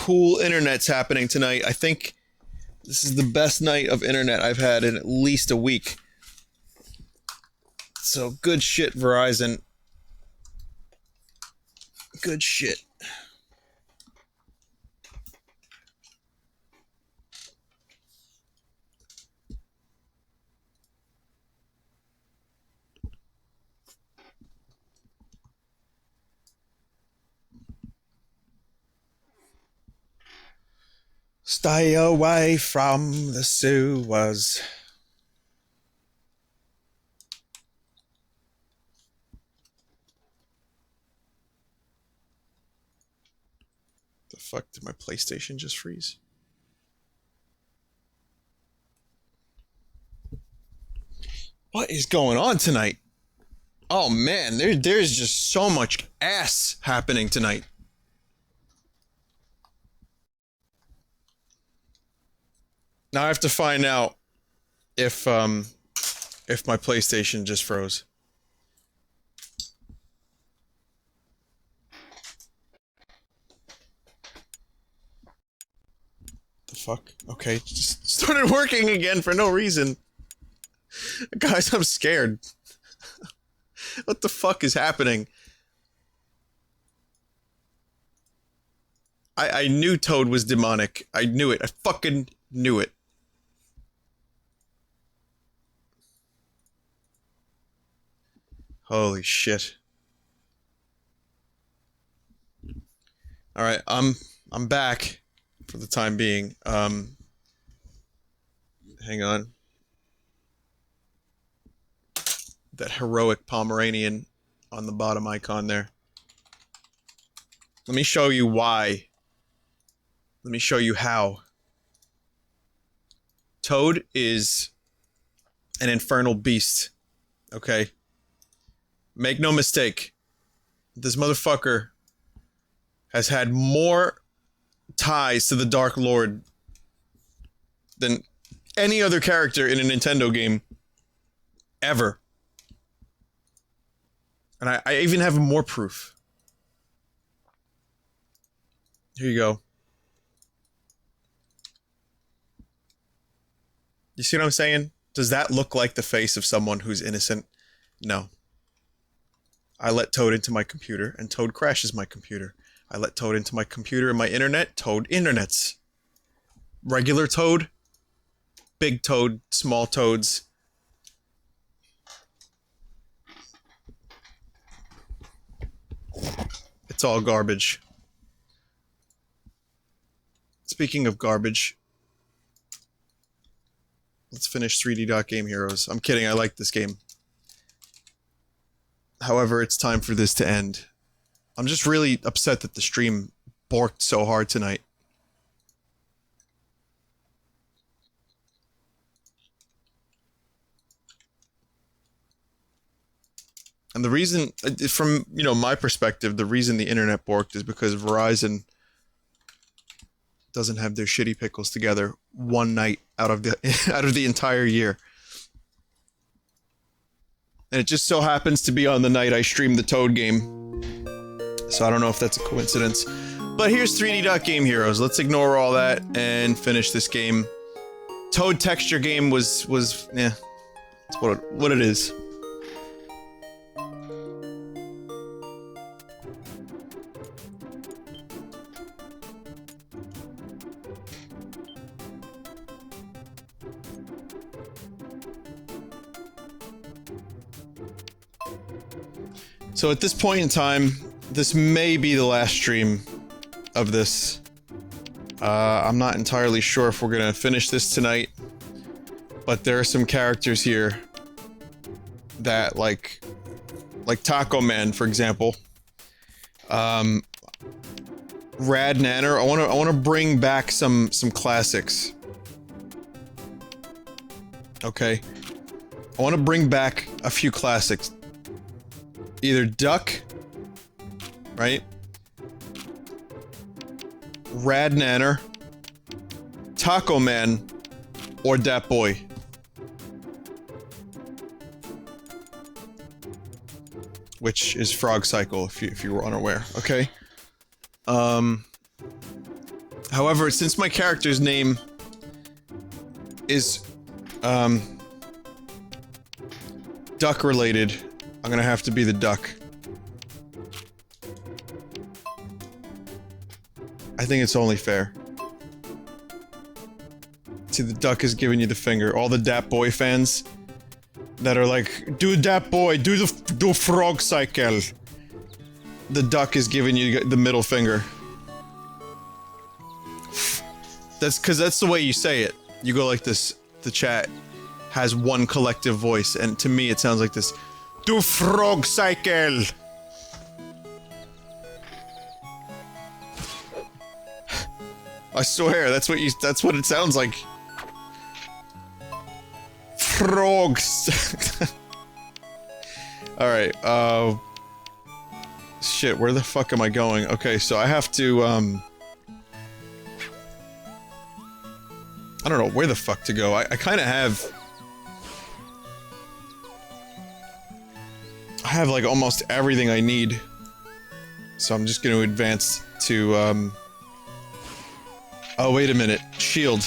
cool internet's happening tonight. I think this is the best night of internet I've had in at least a week. So good shit, Verizon. Good shit. Stay away from the sewers. The fuck, did my PlayStation just freeze? What is going on tonight? Oh man, there's just so much ass happening tonight. Now I have to find out if my PlayStation just froze. The fuck? Okay, just started working again for no reason. Guys, I'm scared. What the fuck is happening? I knew Toad was demonic. I knew it. I fucking knew it. Holy shit. Alright, I'm back for the time being. Hang on. That heroic Pomeranian on the bottom icon there. Let me show you why. Let me show you how. Toad is an infernal beast. Okay? Make no mistake, this motherfucker has had more ties to the Dark Lord than any other character in a Nintendo game ever. And I even have more proof. Here you go. You see what I'm saying? Does that look like the face of someone who's innocent? No. I let Toad into my computer, and Toad crashes my computer. I let Toad into my computer and my internet, Toad internets. Regular Toad, big Toad, small Toads. It's all garbage. Speaking of garbage, let's finish 3D Game Heroes. I'm kidding, I like this game. However, it's time for this to end. I'm just really upset that the stream borked so hard tonight. And the reason, from, you know, my perspective, the reason the internet borked is because Verizon doesn't have their shitty pickles together one night out of the entire year. And it just so happens to be on the night I streamed the Toad game. So I don't know if that's a coincidence. But here's 3D Game Heroes. Let's ignore all that and finish this game. Toad texture game was yeah. It's what it is. So at this point in time, this may be the last stream of this. I'm not entirely sure if we're gonna finish this tonight, but there are some characters here that like Taco Man, for example. Rad Nanner. I wanna bring back some classics. Okay. I wanna bring back a few classics. Either Duck, right? Rad Nanner, Taco Man, or Dat Boy. Which is Frog Cycle, if you were unaware, okay? However, since my character's name is, duck related, I'm gonna have to be the duck. I think it's only fair. See, the duck is giving you the finger. All the Dap Boy fans that are like, do Dap Boy, do frog cycle. The duck is giving you the middle finger. That's because that's the way you say it. You go like this. The chat has one collective voice, and to me it sounds like this. Do frog cycle. I swear, that's what it sounds like. Frogs. Alright, shit, where the fuck am I going? Okay, so I have to, I don't know where the fuck to go. I kinda have... I have, like, almost everything I need. So I'm just gonna advance to, oh, wait a minute. Shield.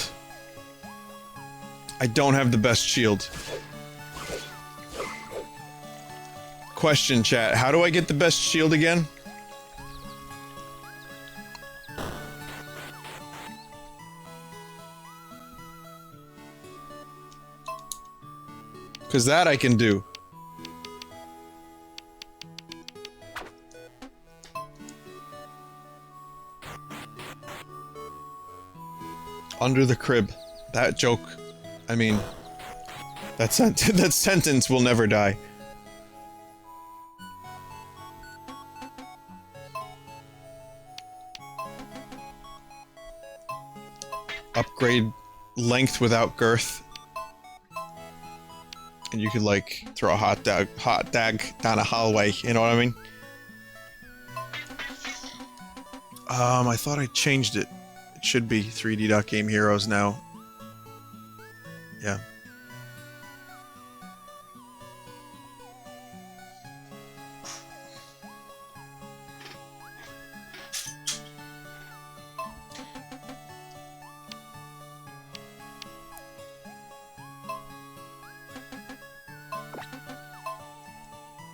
I don't have the best shield. Question, chat. How do I get the best shield again? Because that I can do. Under the crib. That joke, I mean, that sentence will never die. Upgrade length without girth. And you could, like, throw a hot dag down a hallway, you know what I mean? I thought I changed it. It should be 3D.Game Heroes now. Yeah.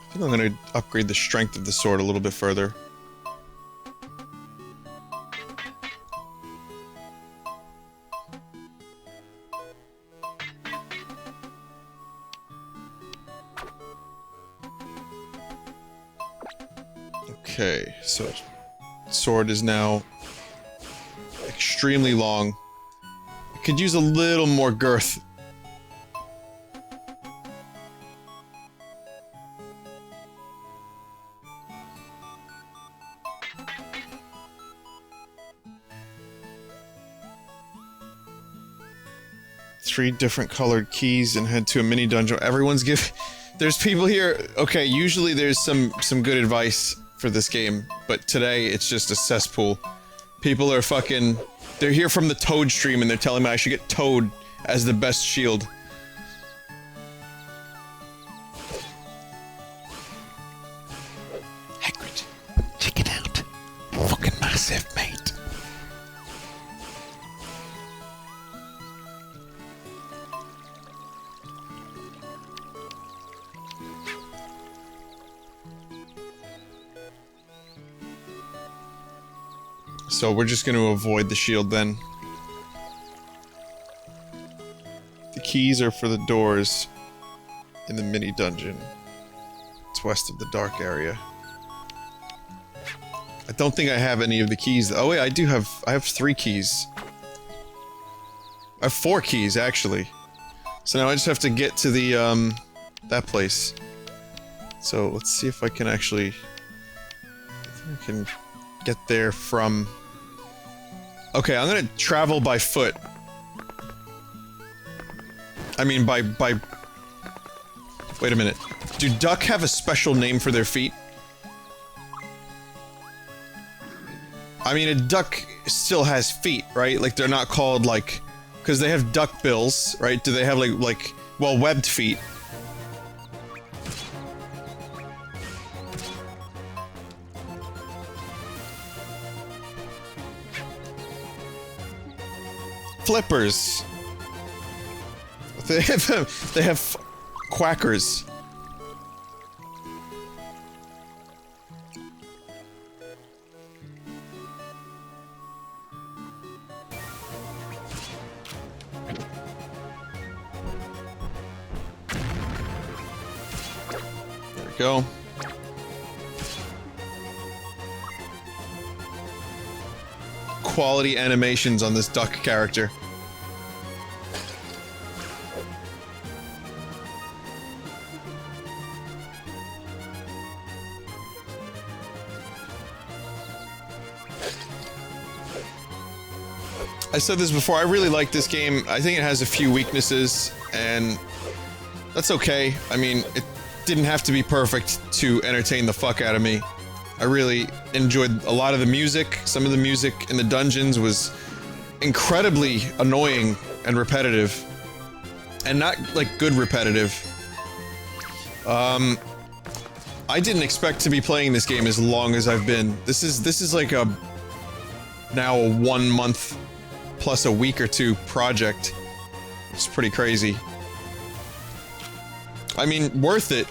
I think I'm gonna upgrade the strength of the sword a little bit further. Okay, so sword is now extremely long. I could use a little more girth. Three different colored keys and head to a mini dungeon. Everyone's there's people here. Okay, usually there's some good advice for this game, but today it's just a cesspool. People are fucking... They're here from the Toad stream and they're telling me I should get Toad as the best shield. Hagrid, check it out. Fucking massive, mate. So we're just going to avoid the shield then. The keys are for the doors in the mini dungeon. It's west of the dark area. I don't think I have any of the keys. Oh wait, I have 3 keys. I have 4 keys actually. So now I just have to get to the that place. So let's see if I can actually... I can get there from... Okay, I'm gonna travel by foot. I mean, by... Wait a minute. Do duck have a special name for their feet? I mean, a duck still has feet, right? Like, they're not called, like... Because they have duck bills, right? Do they have, like, well, webbed feet? flippers. They have quackers. There we go. Quality animations on this duck character. I said this before, I really like this game. I think it has a few weaknesses, and that's okay. I mean, it didn't have to be perfect to entertain the fuck out of me. I really enjoyed a lot of the music. Some of the music in the dungeons was incredibly annoying and repetitive. And not, like, good repetitive. I didn't expect to be playing this game as long as I've been. This is like a... now a 1 month plus a week or two project. It's pretty crazy. I mean, worth it.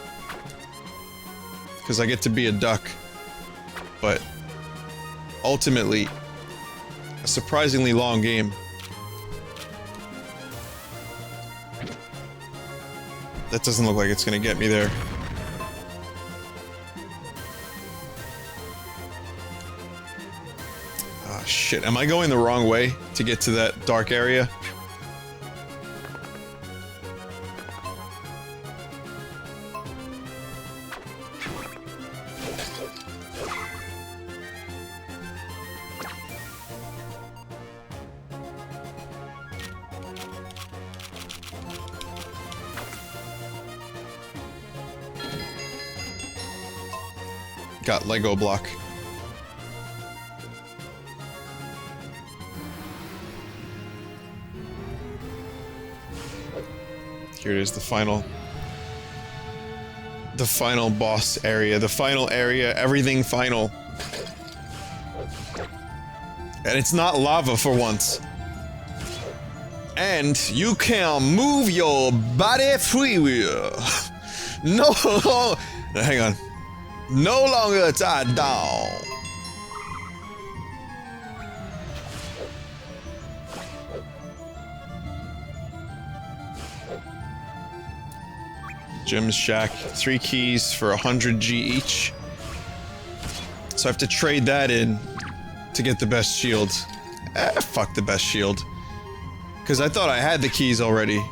Because I get to be a duck. But ultimately, a surprisingly long game. That doesn't look like it's gonna get me there. Ah, shit. Am I going the wrong way to get to that dark area? Got Lego block. Here it is, the final boss area, the final area, everything final. And it's not lava for once. And you can move your body freewheel. No, hang on. No longer tied down. Jim's Shack, 3 keys for 100 G each. So I have to trade that in to get the best shield. Fuck the best shield. Because I thought I had the keys already.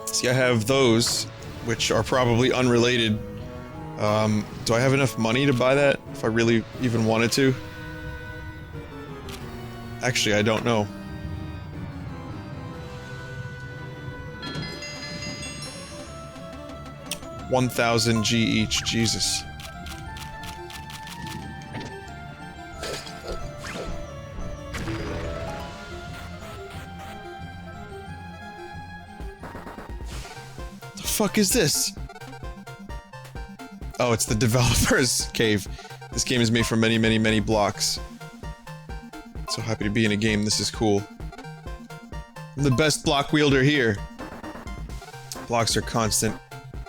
See, I have those, which are probably unrelated. Do I have enough money to buy that, if I really even wanted to? Actually, I don't know. $1,000 G each, Jesus. Fuck is this? Oh, it's the developer's cave. This game is made from many, many, many blocks. So happy to be in a game. This is cool. I'm the best block wielder here. Blocks are constant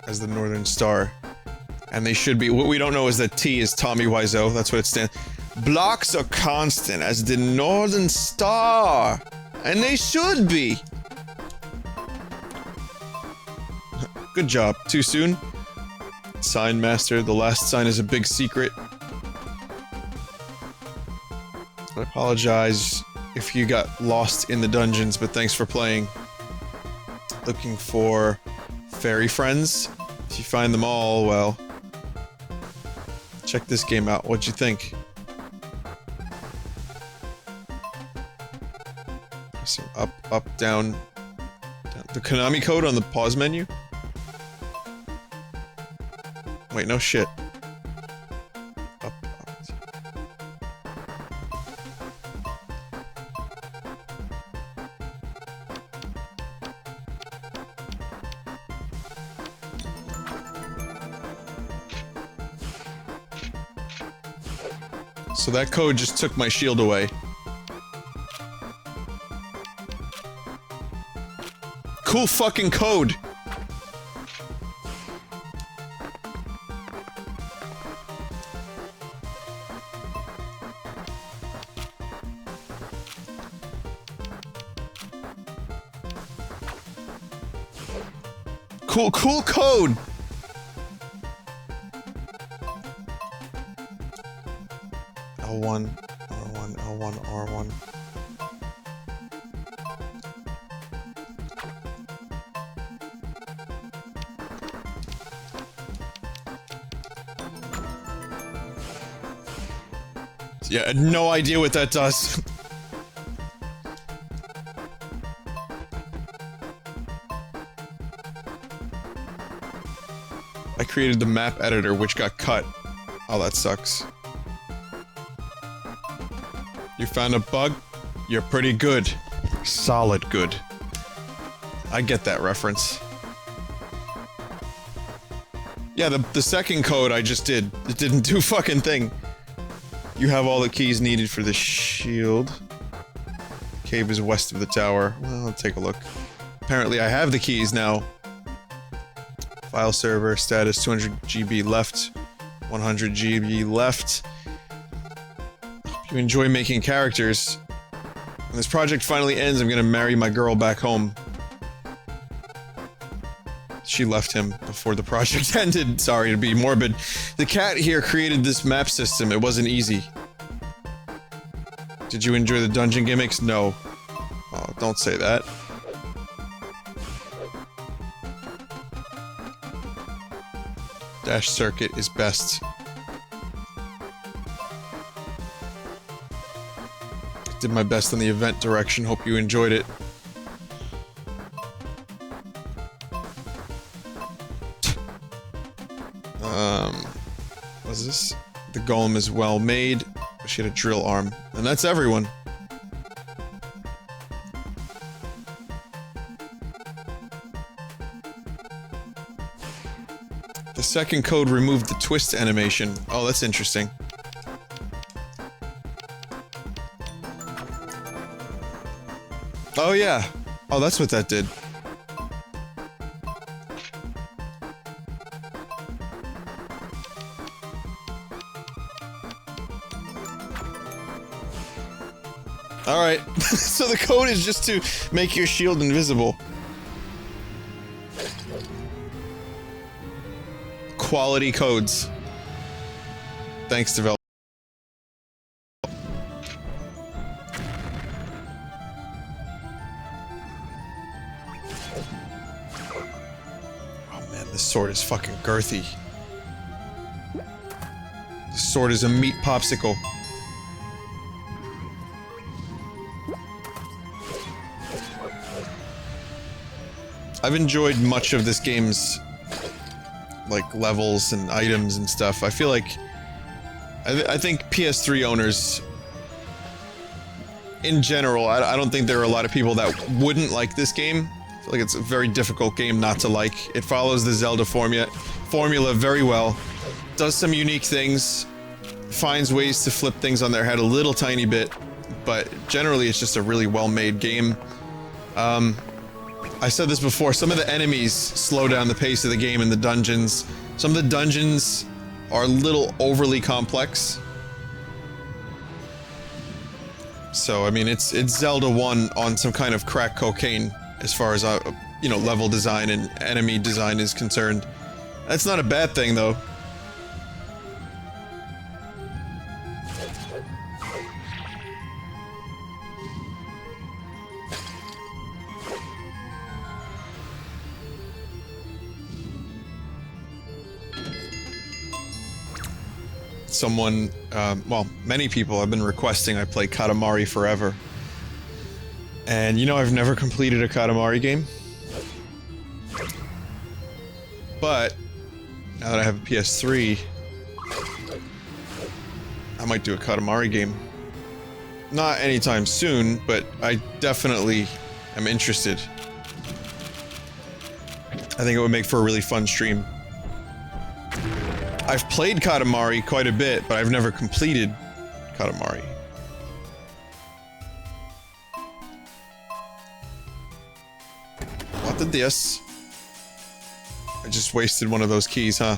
as the Northern Star. And they should be. What we don't know is that T is Tommy Wiseau. That's what it stands. Blocks are constant as the Northern Star. And they should be. Good job. Too soon? Sign master. The last sign is a big secret. I apologize if you got lost in the dungeons, but thanks for playing. Looking for fairy friends? If you find them all, well... check this game out. What'd you think? Some up, up, down, down. The Konami code on the pause menu? Wait, no shit. Up, up. So that code just took my shield away. Cool fucking code! Cool code! L1, R1, L1, R1. Yeah, no idea what that does. I created the map editor, which got cut. Oh, that sucks. You found a bug? You're pretty good. Solid good. I get that reference. Yeah, the second code I just did. It didn't do fucking thing. You have all the keys needed for the shield. Cave is west of the tower. Well, let's take a look. Apparently I have the keys now. File server, status 200 GB left. 100 GB left. Hope you enjoy making characters. When this project finally ends, I'm gonna marry my girl back home. She left him before the project ended. Sorry to be morbid. The cat here created this map system. It wasn't easy. Did you enjoy the dungeon gimmicks? No. Oh, don't say that. Dash circuit is best. Did my best on the event direction. Hope you enjoyed it. What's this? The golem is well made. She had a drill arm. And that's everyone. The second code removed the twist animation. Oh, that's interesting. Oh yeah. Oh, that's what that did. Alright, so the code is just to make your shield invisible. Quality codes. Thanks, developer. Oh man, this sword is fucking girthy. This sword is a meat popsicle. I've enjoyed much of this game's, like, levels and items and stuff. I feel like... I think PS3 owners... in general, I don't think there are a lot of people that wouldn't like this game. I feel like it's a very difficult game not to like. It follows the Zelda formula very well. Does some unique things. Finds ways to flip things on their head a little tiny bit. But generally it's just a really well-made game. I said this before, some of the enemies slow down the pace of the game in the dungeons. Some of the dungeons are a little overly complex. So, I mean, it's Zelda 1 on some kind of crack cocaine as far as, you know, level design and enemy design is concerned. That's not a bad thing, though. Someone, well, many people have been requesting I play Katamari forever. And you know I've never completed a Katamari game. But, now that I have a PS3, I might do a Katamari game. Not anytime soon, but I definitely am interested. I think it would make for a really fun stream. I've played Katamari quite a bit, but I've never completed Katamari. What did this? I just wasted one of those keys, huh?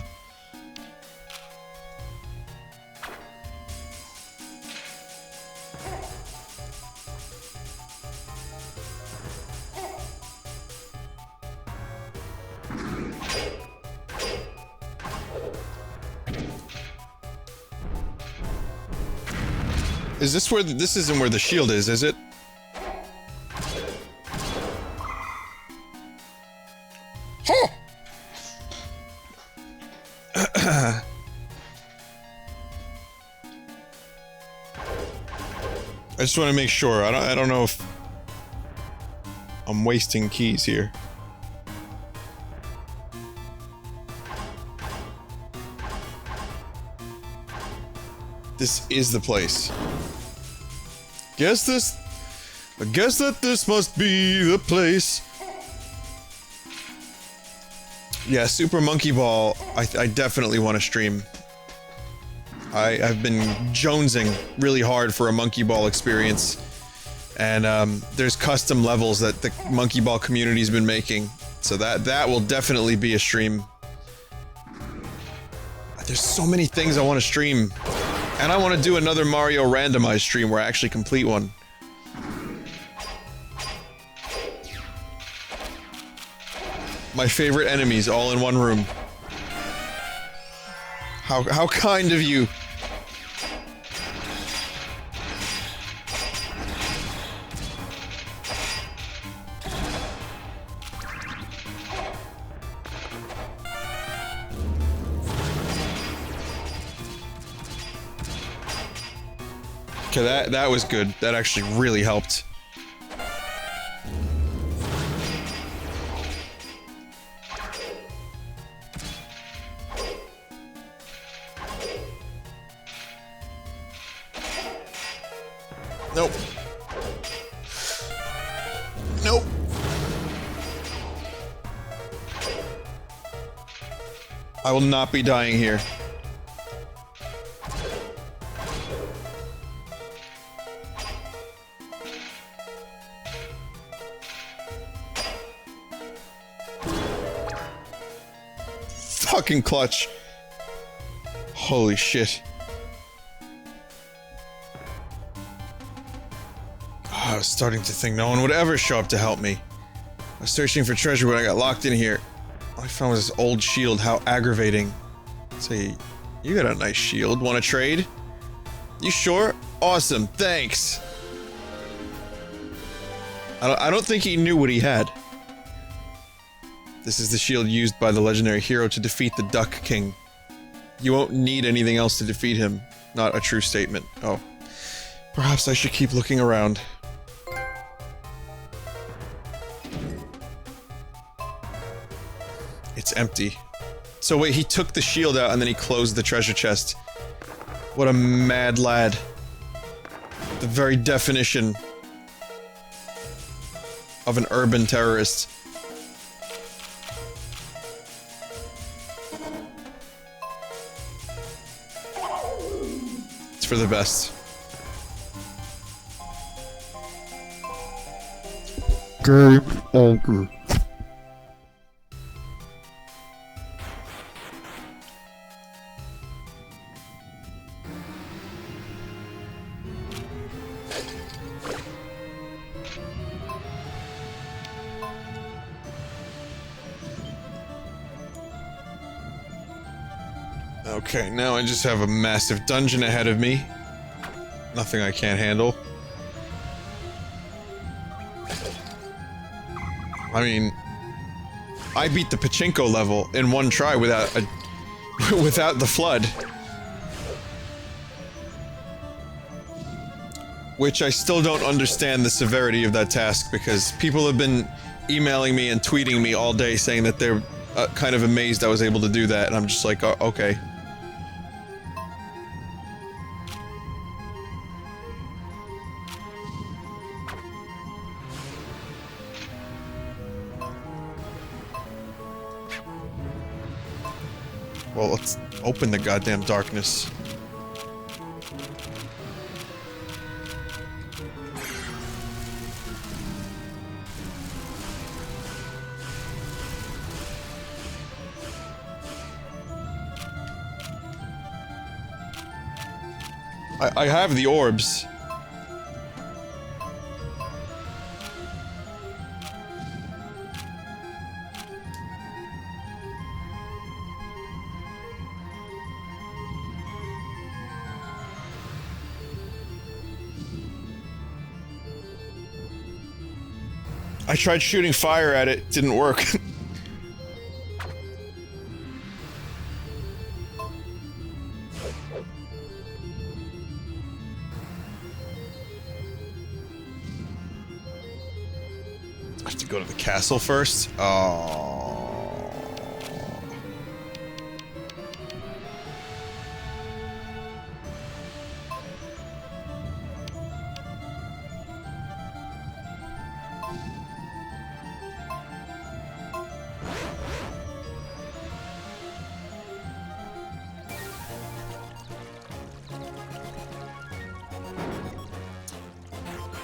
Is this where this isn't where the shield is it? Huh! I just want to make sure. I don't know if I'm wasting keys here. This is the place. I guess that this must be the place. Yeah, Super Monkey Ball, I definitely want to stream. I've been jonesing really hard for a Monkey Ball experience. And there's custom levels that the Monkey Ball community's been making. So that will definitely be a stream. There's so many things I want to stream. And I want to do another Mario randomized stream where I actually complete one. My favorite enemies all in one room. How kind of you. Okay, that was good. That actually really helped. Nope. Nope. I will not be dying here. Fucking clutch. Holy shit. Oh, I was starting to think no one would ever show up to help me. I was searching for treasure when I got locked in here. All I found was this old shield. How aggravating. Say, you got a nice shield. Want to trade? You sure? Awesome. Thanks. I don't think he knew what he had. This is the shield used by the legendary hero to defeat the Duck King. You won't need anything else to defeat him. Not a true statement. Oh. Perhaps I should keep looking around. It's empty. So wait, he took the shield out and then he closed the treasure chest. What a mad lad. The very definition of an urban terrorist. It's for the best. Game over. Okay, now I just have a massive dungeon ahead of me. Nothing I can't handle. I mean, I beat the pachinko level in one try without the flood. Which I still don't understand the severity of that task, because people have been emailing me and tweeting me all day saying that they're kind of amazed I was able to do that, and I'm just like, oh, okay. Well, let's open the goddamn darkness. I have the orbs. I tried shooting fire at it, didn't work. I have to go to the castle first? Oh.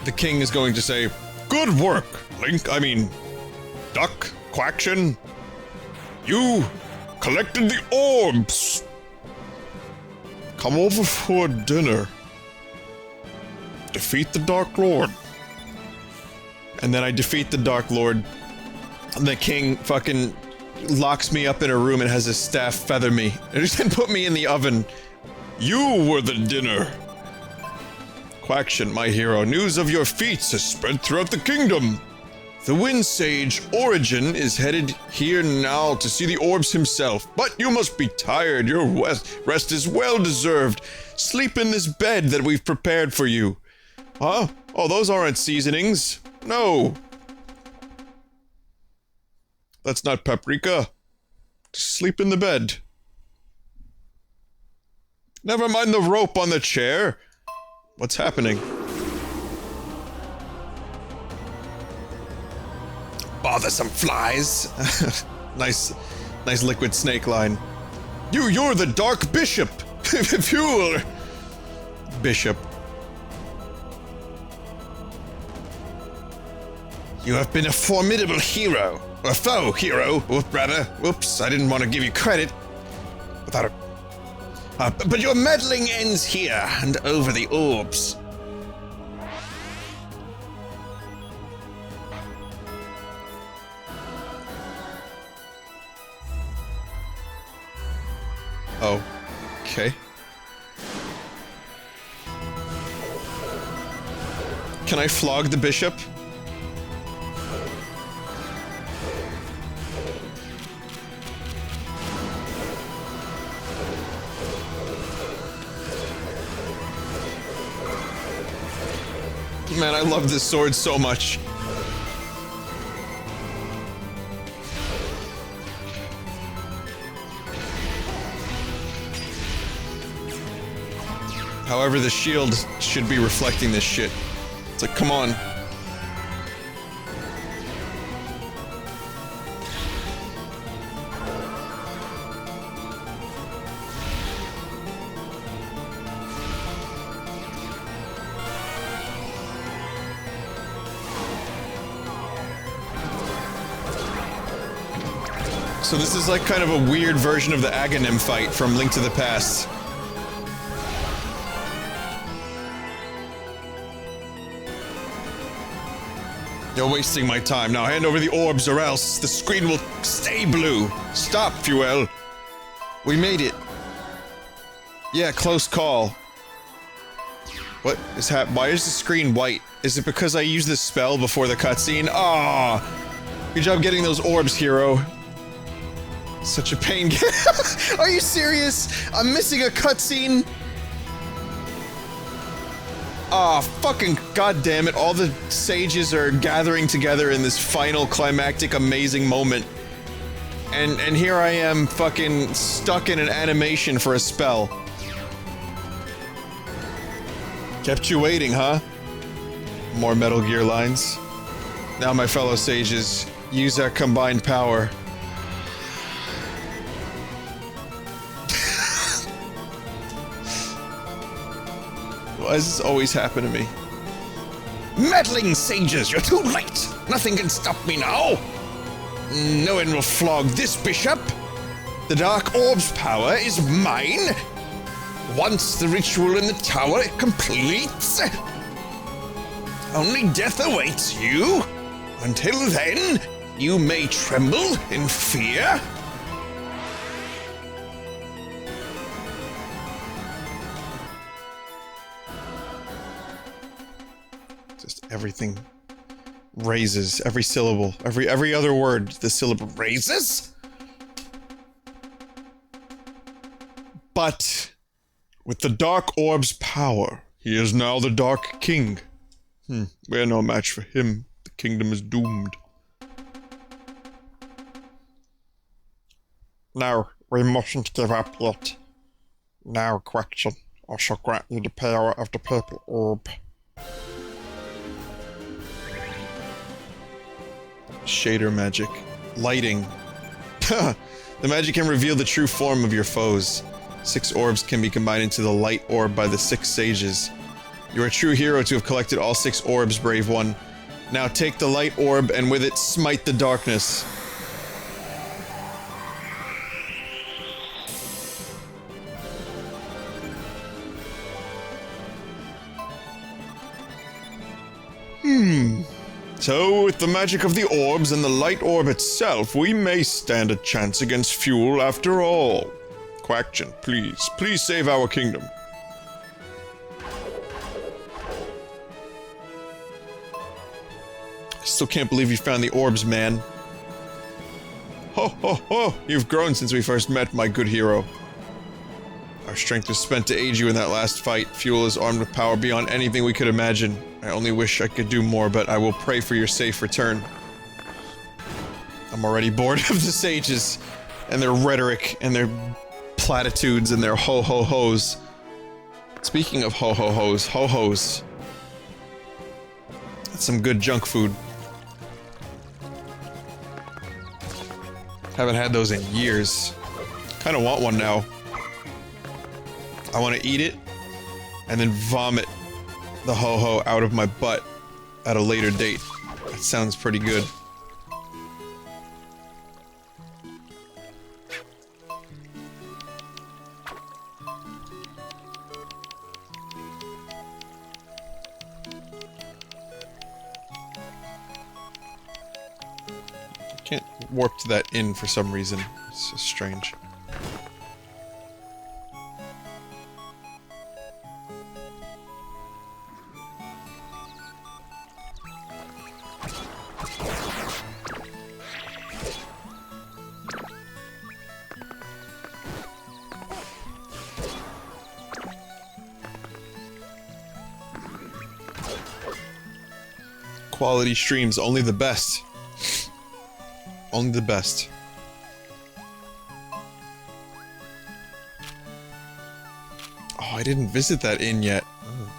The king is going to say, "Good work, Link, I mean, Duck, Quaction. You collected the orbs. Come over for dinner. Defeat the Dark Lord." And then I defeat the Dark Lord, and the king fucking locks me up in a room and has his staff feather me, and then put me in the oven. You were the dinner. Quaction, my hero, news of your feats has spread throughout the kingdom. The Wind Sage Origin is headed here now to see the orbs himself, but you must be tired. Your rest is well deserved. Sleep in this bed that we've prepared for you. Huh? Oh, those aren't seasonings. No. That's not paprika. Sleep in the bed. Never mind the rope on the chair. What's happening? Bothersome flies. Nice liquid snake line. You're the Dark Bishop. Fuel. Bishop. You have been a formidable hero. Or foe hero, rather. Whoops, I didn't want to give you credit. Without a... but your meddling ends here, and over the orbs. Oh. Okay. Can I flog the bishop? Man, I love this sword so much. However, the shield should be reflecting this shit. It's like, come on. So this is like kind of a weird version of the Aghanim fight from Link to the Past. You're wasting my time. Now hand over the orbs or else the screen will stay blue. Stop, Fuel. We made it. Yeah, close call. What is why is the screen white? Is it because I used this spell before the cutscene? Ah, good job getting those orbs, hero. Such a pain. Are you serious? I'm missing a cutscene? Ah, fucking goddamn it. All the sages are gathering together in this final climactic amazing moment. And here I am fucking stuck in an animation for a spell. Kept you waiting, huh? More Metal Gear lines. Now my fellow sages, use our combined power. Why does this always happen to me? Meddling sages, you're too late! Nothing can stop me now! No one will flog this bishop! The Dark Orb's power is mine! Once the ritual in the tower completes, only death awaits you. Until then, you may tremble in fear. Just everything raises, every syllable, every other word, the syllable raises. But with the Dark Orb's power, he is now the Dark King. We're no match for him. The kingdom is doomed. No, we mustn't give up yet. Now, Quackson, I shall grant you the power of the purple orb. Shader magic. Lighting. The magic can reveal the true form of your foes. 6 orbs can be combined into the light orb by the 6 sages. You're a true hero to have collected all 6 orbs, brave one. Now take the light orb and with it smite the darkness. So, with the magic of the orbs and the light orb itself, we may stand a chance against Fuel after all. Quackchen, please save our kingdom. I still can't believe you found the orbs, man. Ho ho ho! You've grown since we first met, my good hero. Our strength was spent to aid you in that last fight. Fuel is armed with power beyond anything we could imagine. I only wish I could do more, but I will pray for your safe return. I'm already bored of the sages, and their rhetoric, and their platitudes, and their ho-ho-hos. Speaking of ho-ho-hos, ho-hos. That's some good junk food. Haven't had those in years. Kinda want one now. I want to eat it, and then vomit the ho-ho out of my butt at a later date. That sounds pretty good. I can't warp to that inn for some reason. It's so strange. Quality streams, only the best. Only the best. Oh, I didn't visit that inn yet. Oh.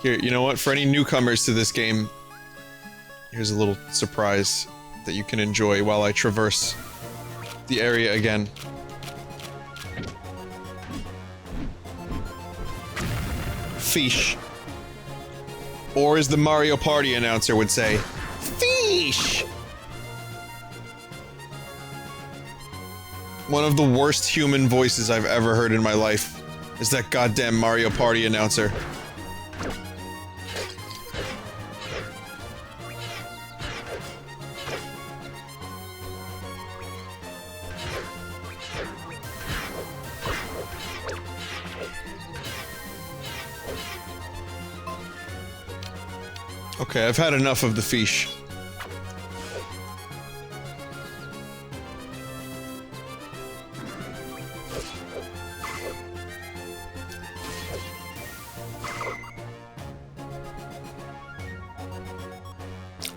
Here, you know what? For any newcomers to this game, here's a little surprise that you can enjoy while I traverse the area again. Fish. Or as the Mario Party announcer would say, Fish! One of the worst human voices I've ever heard in my life is that goddamn Mario Party announcer. Okay, I've had enough of the fish.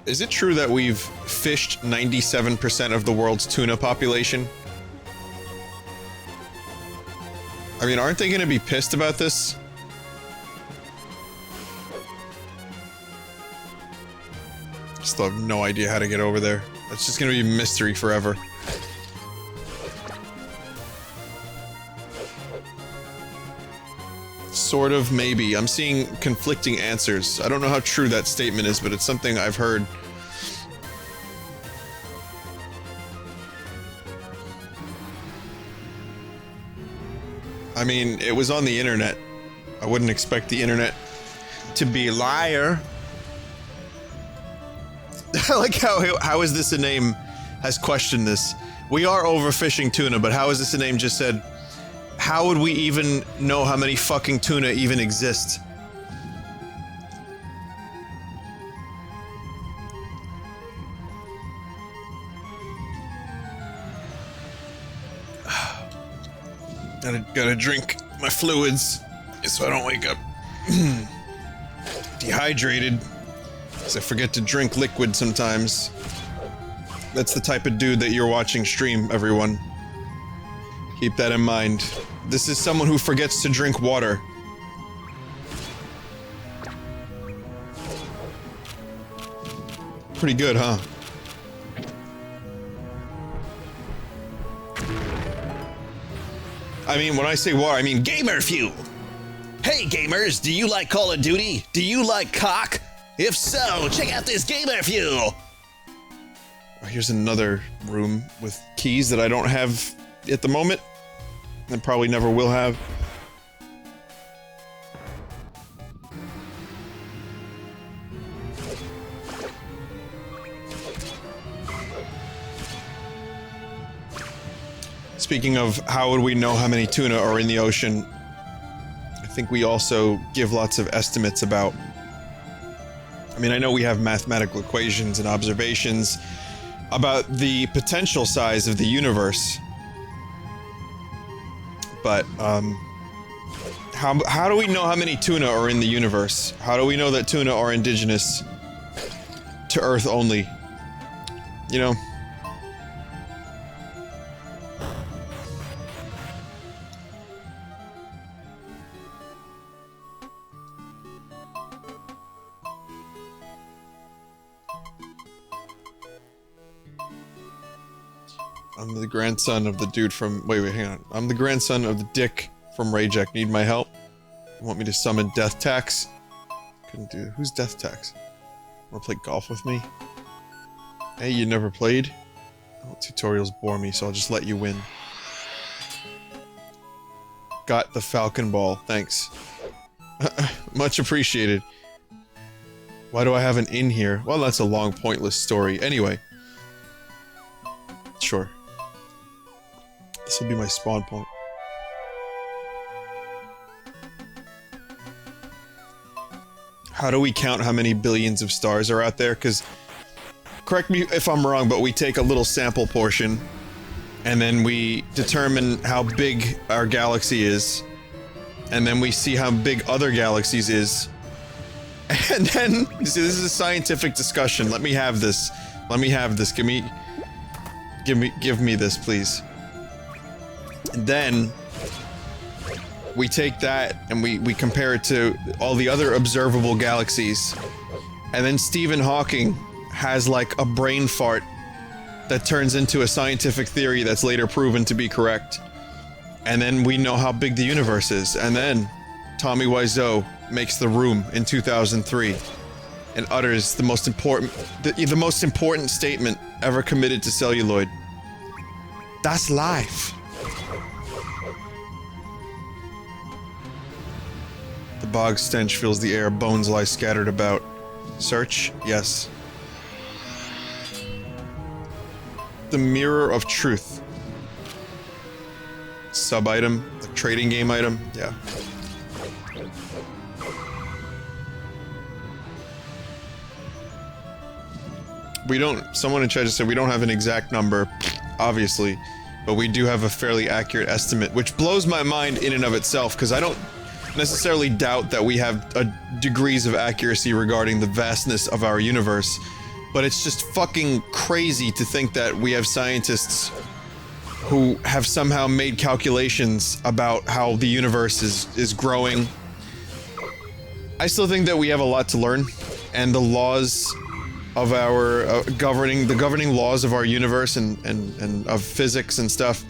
Is it true that we've fished 97% of the world's tuna population? I mean, aren't they gonna be pissed about this? Still have no idea how to get over there. That's just gonna be a mystery forever. Sort of, maybe. I'm seeing conflicting answers. I don't know how true that statement is, but it's something I've heard. I mean, it was on the internet. I wouldn't expect the internet to be a liar. I like how is this a name has questioned this. We are overfishing tuna, but how is this a name just said, how would we even know how many fucking tuna even exist? Gotta drink my fluids so I don't wake up dehydrated, because I forget to drink liquid sometimes. That's the type of dude that you're watching stream, everyone. Keep that in mind. This is someone who forgets to drink water. Pretty good, huh? I mean, when I say water, I mean gamer fuel! Hey gamers, do you like Call of Duty? Do you like cock? If so, check out this gamer fuel! Here's another room with keys that I don't have at the moment, and probably never will have. Speaking of how would we know how many tuna are in the ocean, I think we also give lots of estimates about... I mean, I know we have mathematical equations and observations about the potential size of the universe, but, how do we know how many tuna are in the universe? How do we know that tuna are indigenous to Earth only? You know? I'm the grandson of the dude from... Wait, hang on. I'm the grandson of the dick from Rayjack. Need my help? You want me to summon Death Tax? Couldn't do... Who's Death Tax? Wanna play golf with me? Hey, you never played? Oh, tutorials bore me, so I'll just let you win. Got the Falcon Ball. Thanks. Much appreciated. Why do I have an inn here? Well, that's a long, pointless story. Anyway. Sure. This will be my spawn point. How do we count how many billions of stars are out there? Because, correct me if I'm wrong, but we take a little sample portion, and then we determine how big our galaxy is, and then we see how big other galaxies is, and then, you see, this is a scientific discussion. Let me have this. Let me have this. Give me this, please. And then we take that and we compare it to all the other observable galaxies. And then Stephen Hawking has like a brain fart that turns into a scientific theory that's later proven to be correct. And then we know how big the universe is. And then Tommy Wiseau makes The Room in 2003 and utters the most important statement ever committed to celluloid. That's life. The bog stench fills the air, bones lie scattered about. Search? Yes. The Mirror of Truth. Sub-item? The trading game item? Yeah. We don't... Someone in chat just said we don't have an exact number, obviously, but we do have a fairly accurate estimate, which blows my mind in and of itself, because I don't necessarily doubt that we have degrees of accuracy regarding the vastness of our universe, but it's just fucking crazy to think that we have scientists who have somehow made calculations about how the universe is growing. I still think that we have a lot to learn, and the laws of our governing laws of our universe and of physics and stuff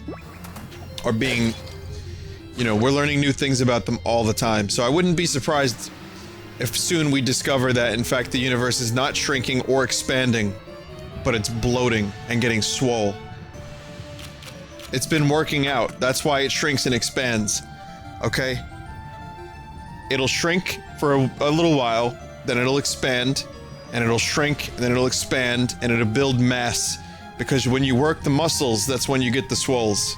are being, you know, we're learning new things about them all the time. So I wouldn't be surprised if soon we discover that in fact the universe is not shrinking or expanding, but it's bloating and getting swole. It's been working out. That's why it shrinks and expands. okay? It'll shrink for a little while, then it'll expand, and it'll shrink, and then it'll expand, and it'll build mass. Because when you work the muscles, that's when you get the swolls.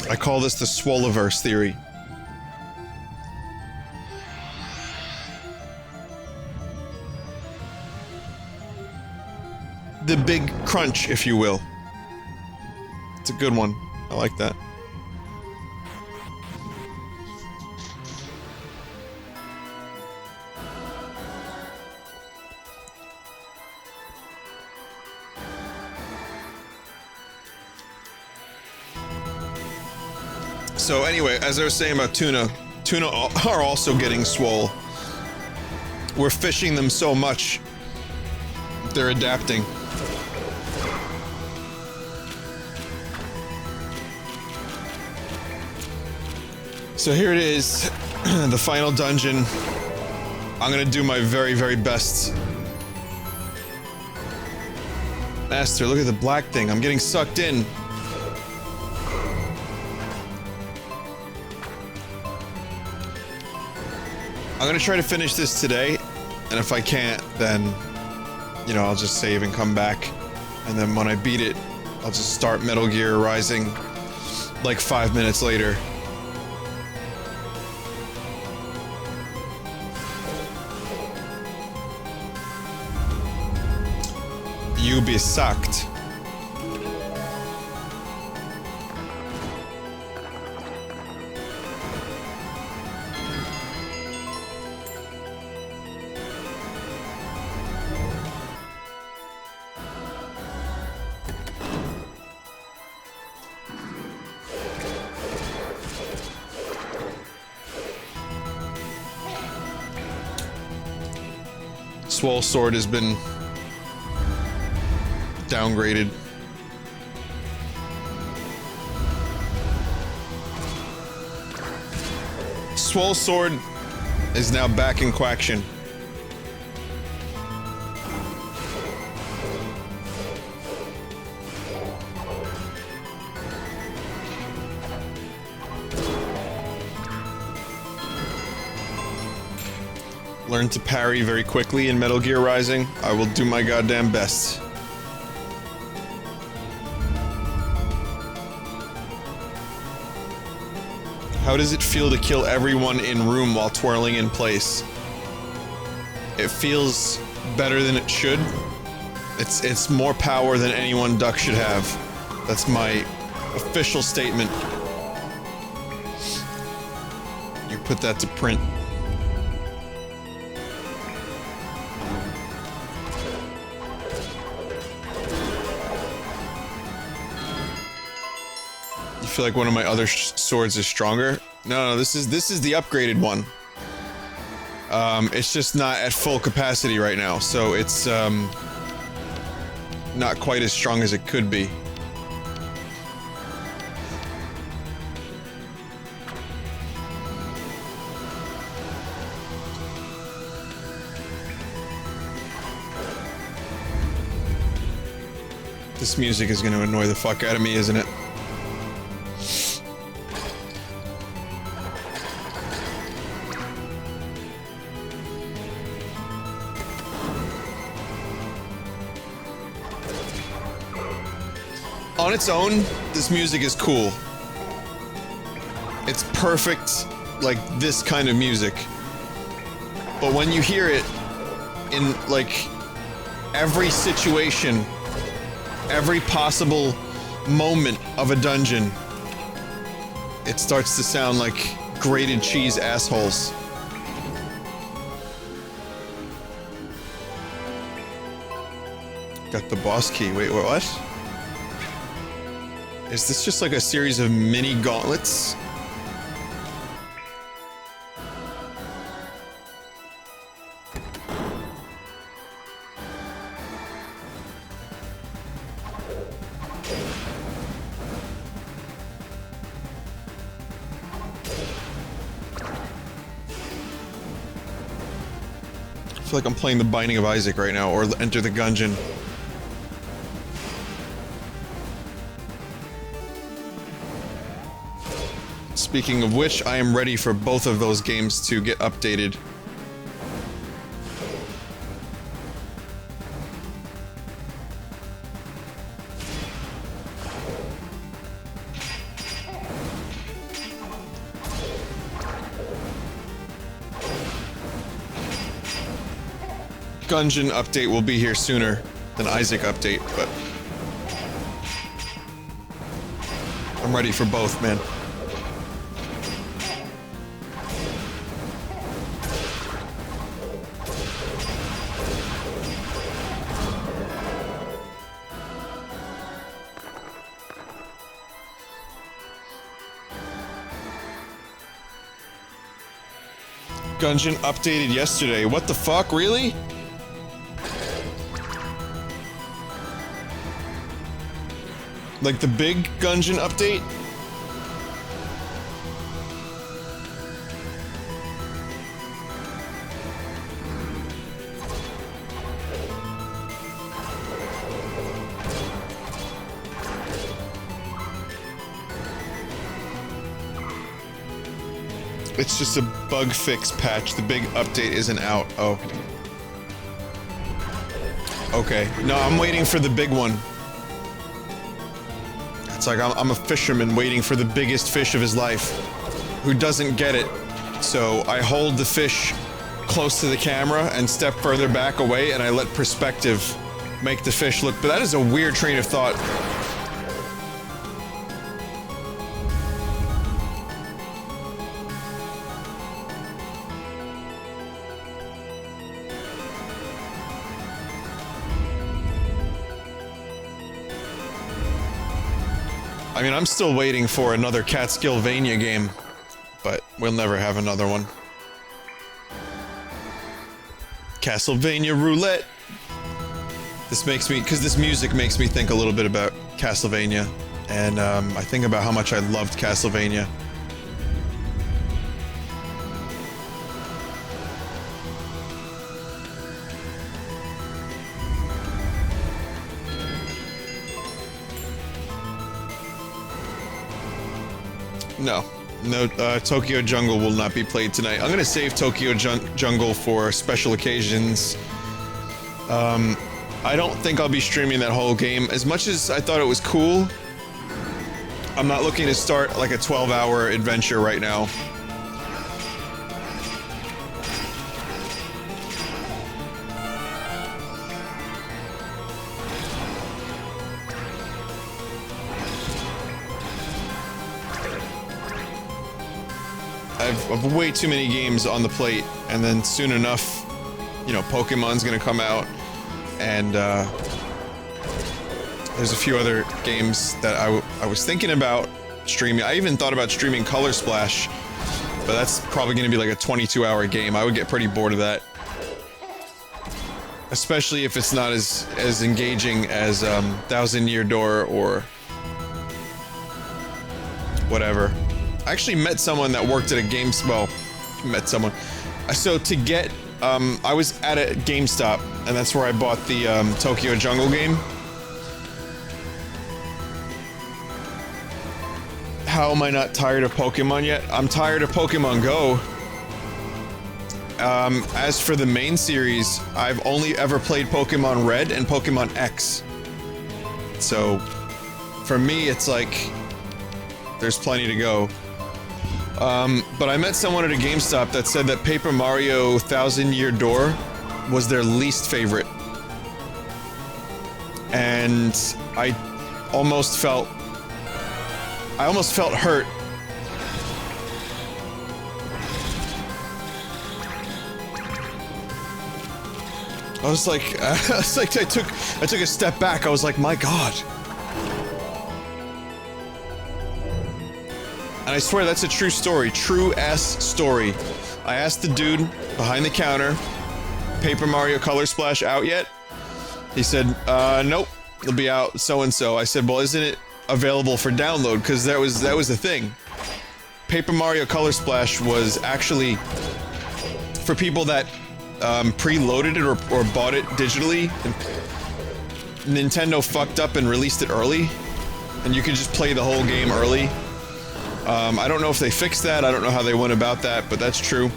I call this the swolliverse theory. The big crunch, if you will. It's a good one. I like that. So anyway, as I was saying about tuna are also getting swole. We're fishing them so much, they're adapting. So here it is, the final dungeon. I'm gonna do my very, very best. Master, look at the black thing. I'm getting sucked in. I'm gonna try to finish this today, and if I can't, then, you know, I'll just save and come back. And then when I beat it, I'll just start Metal Gear Rising like 5 minutes later. You be sucked. Swole Sword has been downgraded. Swole Sword is now back in Quaction. Learn to parry very quickly in Metal Gear Rising. I will do my goddamn best. How does it feel to kill everyone in room while twirling in place? It feels better than it should. It's more power than any one duck should have. That's my official statement. You put that to print. I feel like one of my other swords is stronger. No, this is the upgraded one. It's just not at full capacity right now, so it's not quite as strong as it could be. This music is going to annoy the fuck out of me, isn't it? On its own, this music is cool. It's perfect, like, this kind of music. But when you hear it in, like, every situation, every possible moment of a dungeon, it starts to sound like grated cheese assholes. Got the boss key. Wait, what? Is this just like a series of mini gauntlets? I feel like I'm playing The Binding of Isaac right now, or Enter the Gungeon. Speaking of which, I am ready for both of those games to get updated. Gungeon update will be here sooner than Isaac update, but I'm ready for both, man. Gungeon updated yesterday. What the fuck, really? Like the big Gungeon update? It's just a bug fix patch. The big update isn't out. Oh. Okay. No, I'm waiting for the big one. It's like I'm a fisherman waiting for the biggest fish of his life, who doesn't get it. So I hold the fish close to the camera and step further back away, and I let perspective make the fish look. But that is a weird train of thought. I mean, I'm still waiting for another Catskillvania game, but we'll never have another one. Castlevania Roulette. This makes me, because this music makes me think a little bit about Castlevania, and I think about how much I loved Castlevania. No, Tokyo Jungle will not be played tonight. I'm gonna save Tokyo Jungle for special occasions. I don't think I'll be streaming that whole game. As much as I thought it was cool, I'm not looking to start like a 12-hour adventure right now. I've way too many games on the plate, and then soon enough, you know, Pokemon's gonna come out, and there's a few other games that I was thinking about streaming. I even thought about streaming Color Splash, but that's probably gonna be like a 22-hour game. I would get pretty bored of that. Especially if it's not as engaging as Thousand Year Door or whatever. I actually met someone that worked at a met someone. So to get, I was at a GameStop, and that's where I bought the Tokyo Jungle game. How am I not tired of Pokemon yet? I'm tired of Pokemon Go. As for the main series, I've only ever played Pokemon Red and Pokemon X. So, for me, it's like, there's plenty to go. But I met someone at a GameStop that said that Paper Mario Thousand Year Door was their least favorite. And I almost felt hurt. I took a step back. I was like, my God. And I swear that's a true story. True-ass story. I asked the dude behind the counter, Paper Mario Color Splash out yet? He said, nope, it'll be out so-and-so. I said, well, isn't it available for download? Because that was the thing. Paper Mario Color Splash was actually for people that preloaded it or bought it digitally. And Nintendo fucked up and released it early, and you could just play the whole game early. I don't know if they fixed that, I don't know how they went about that, but that's true.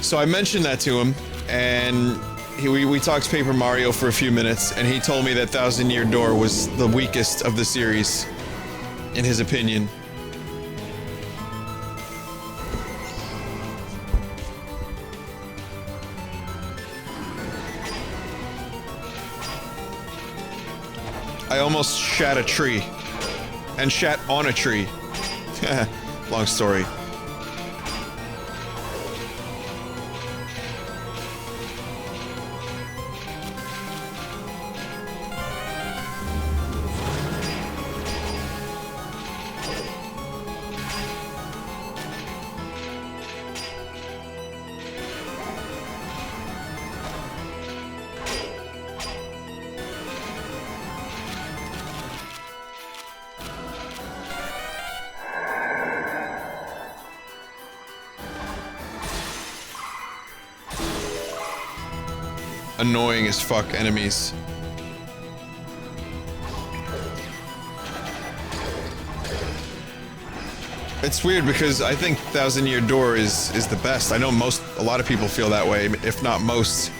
So I mentioned that to him, and we talked Paper Mario for a few minutes, and he told me that Thousand Year Door was the weakest of the series, in his opinion. I almost shat a tree. And shat on a tree. Long story. Annoying as fuck enemies. It's weird because I think Thousand Year Door is the best. I know a lot of people feel that way, if not most.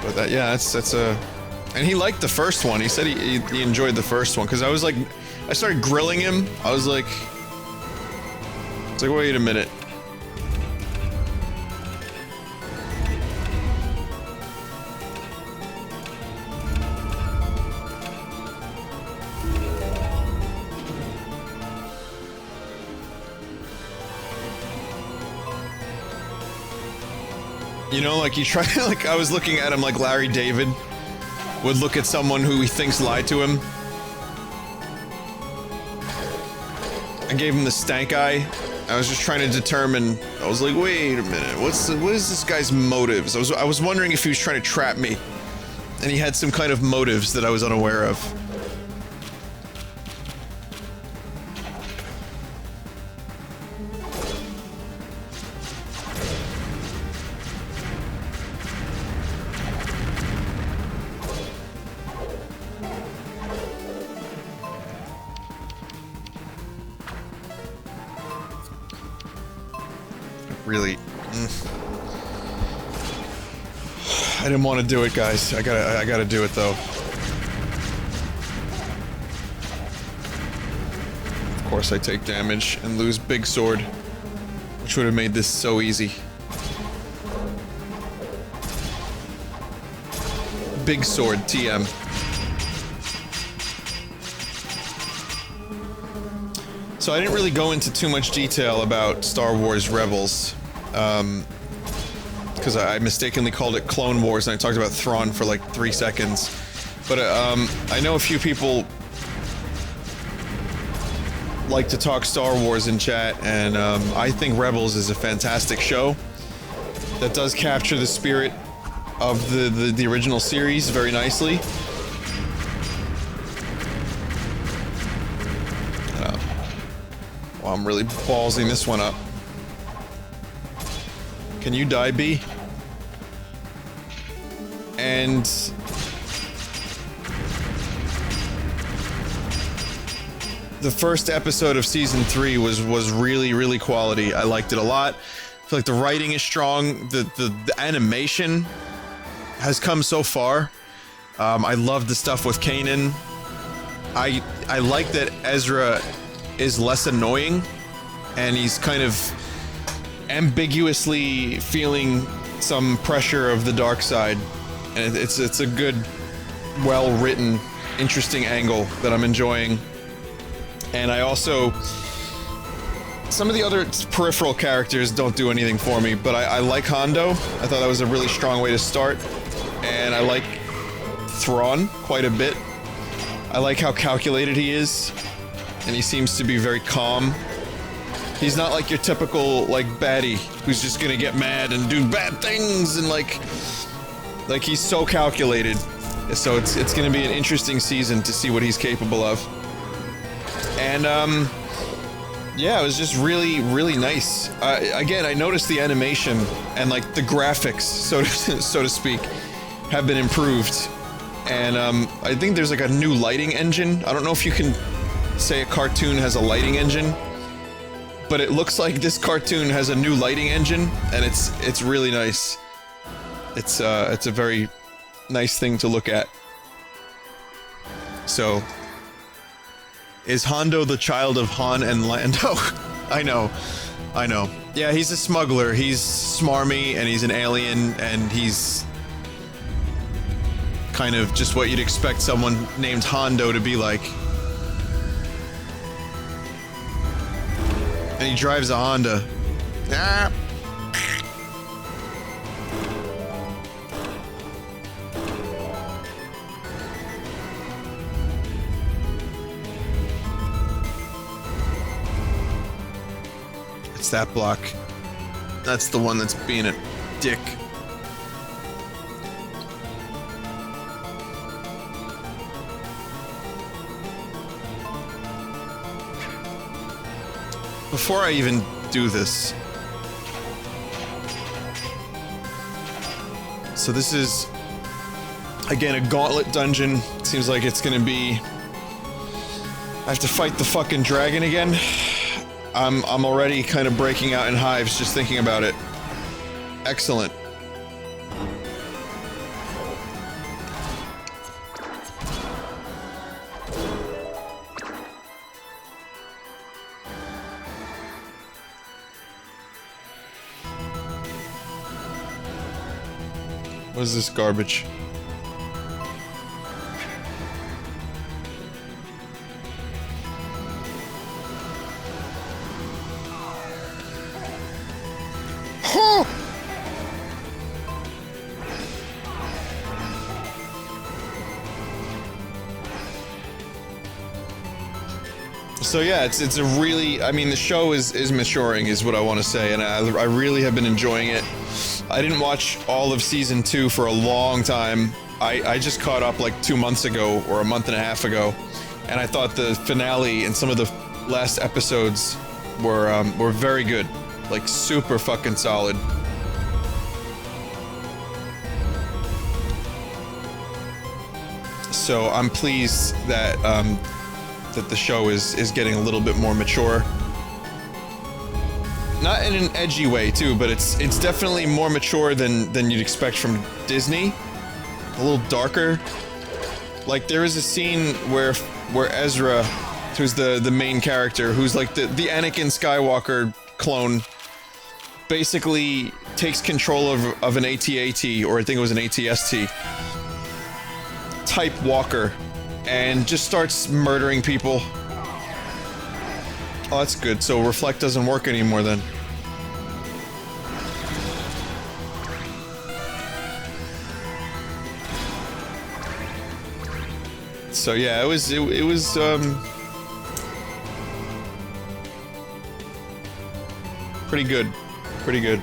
But that, yeah, that's a... And he liked the first one. He said he enjoyed the first one, because I was like... I started grilling him. I was like... It's like, wait a minute. You know, like you try, like I was looking at him like Larry David would look at someone who he thinks lied to him. I gave him the stank eye. I was just trying to determine, I was like, wait a minute, what is this guy's motives? I was wondering if he was trying to trap me. And he had some kind of motives that I was unaware of. Really, I didn't want to do it, guys. I gotta do it though. Of course, I take damage and lose Big Sword, which would have made this so easy. Big Sword, TM. So I didn't really go into too much detail about Star Wars Rebels, because I mistakenly called it Clone Wars and I talked about Thrawn for like 3 seconds. But I know a few people like to talk Star Wars in chat, and I think Rebels is a fantastic show that does capture the spirit of the original series very nicely. Well, I'm really ballsing this one up. Can you die, B? And the first episode of season 3 was really, really quality. I liked it a lot. I feel like the writing is strong. The animation has come so far. I love the stuff with Kanan. I like that Ezra is less annoying, and he's kind of ambiguously feeling some pressure of the dark side, and it's a good, well-written, interesting angle that I'm enjoying. And I also, some of the other peripheral characters don't do anything for me, but I like Hondo. I thought that was a really strong way to start, and I like Thrawn quite a bit. I like how calculated he is. And he seems to be very calm. He's not like your typical, like, baddie who's just gonna get mad and do bad things and, like he's so calculated. So it's gonna be an interesting season to see what he's capable of. And, yeah, it was just really, really nice. Again, I noticed the animation and, like, the graphics, so to speak, have been improved. and I think there's like a new lighting engine. I don't know if you can say a cartoon has a lighting engine, but it looks like this cartoon has a new lighting engine, and it's really nice. It's a very nice thing to look at. So, is Hondo the child of Han and Lando? I know. Yeah, he's a smuggler. He's smarmy, and he's an alien, and he's kind of just what you'd expect someone named Hondo to be like. And he drives a Honda. Ah. It's that block. That's the one that's being a dick. Before I even do this... So this is, again, a Gauntlet dungeon. Seems like it's gonna be... I have to fight the fucking dragon again. I'm already kind of breaking out in hives just thinking about it. Excellent. What is this garbage? So yeah, it's a really, I mean, the show is maturing, is what I want to say, and I really have been enjoying it. I didn't watch all of season 2 for a long time. I just caught up like 2 months ago, or a month and a half ago, and I thought the finale and some of the last episodes were very good, like super fucking solid. So I'm pleased that that the show is getting a little bit more mature. Not in an edgy way too, but it's definitely more mature than you'd expect from Disney. A little darker. Like there is a scene where Ezra, who's the main character, who's like the Anakin Skywalker clone, basically takes control of an AT-AT, or I think it was an AT-ST type walker, and just starts murdering people. Oh, that's good. So Reflect doesn't work anymore then. So yeah, it was pretty good. Pretty good.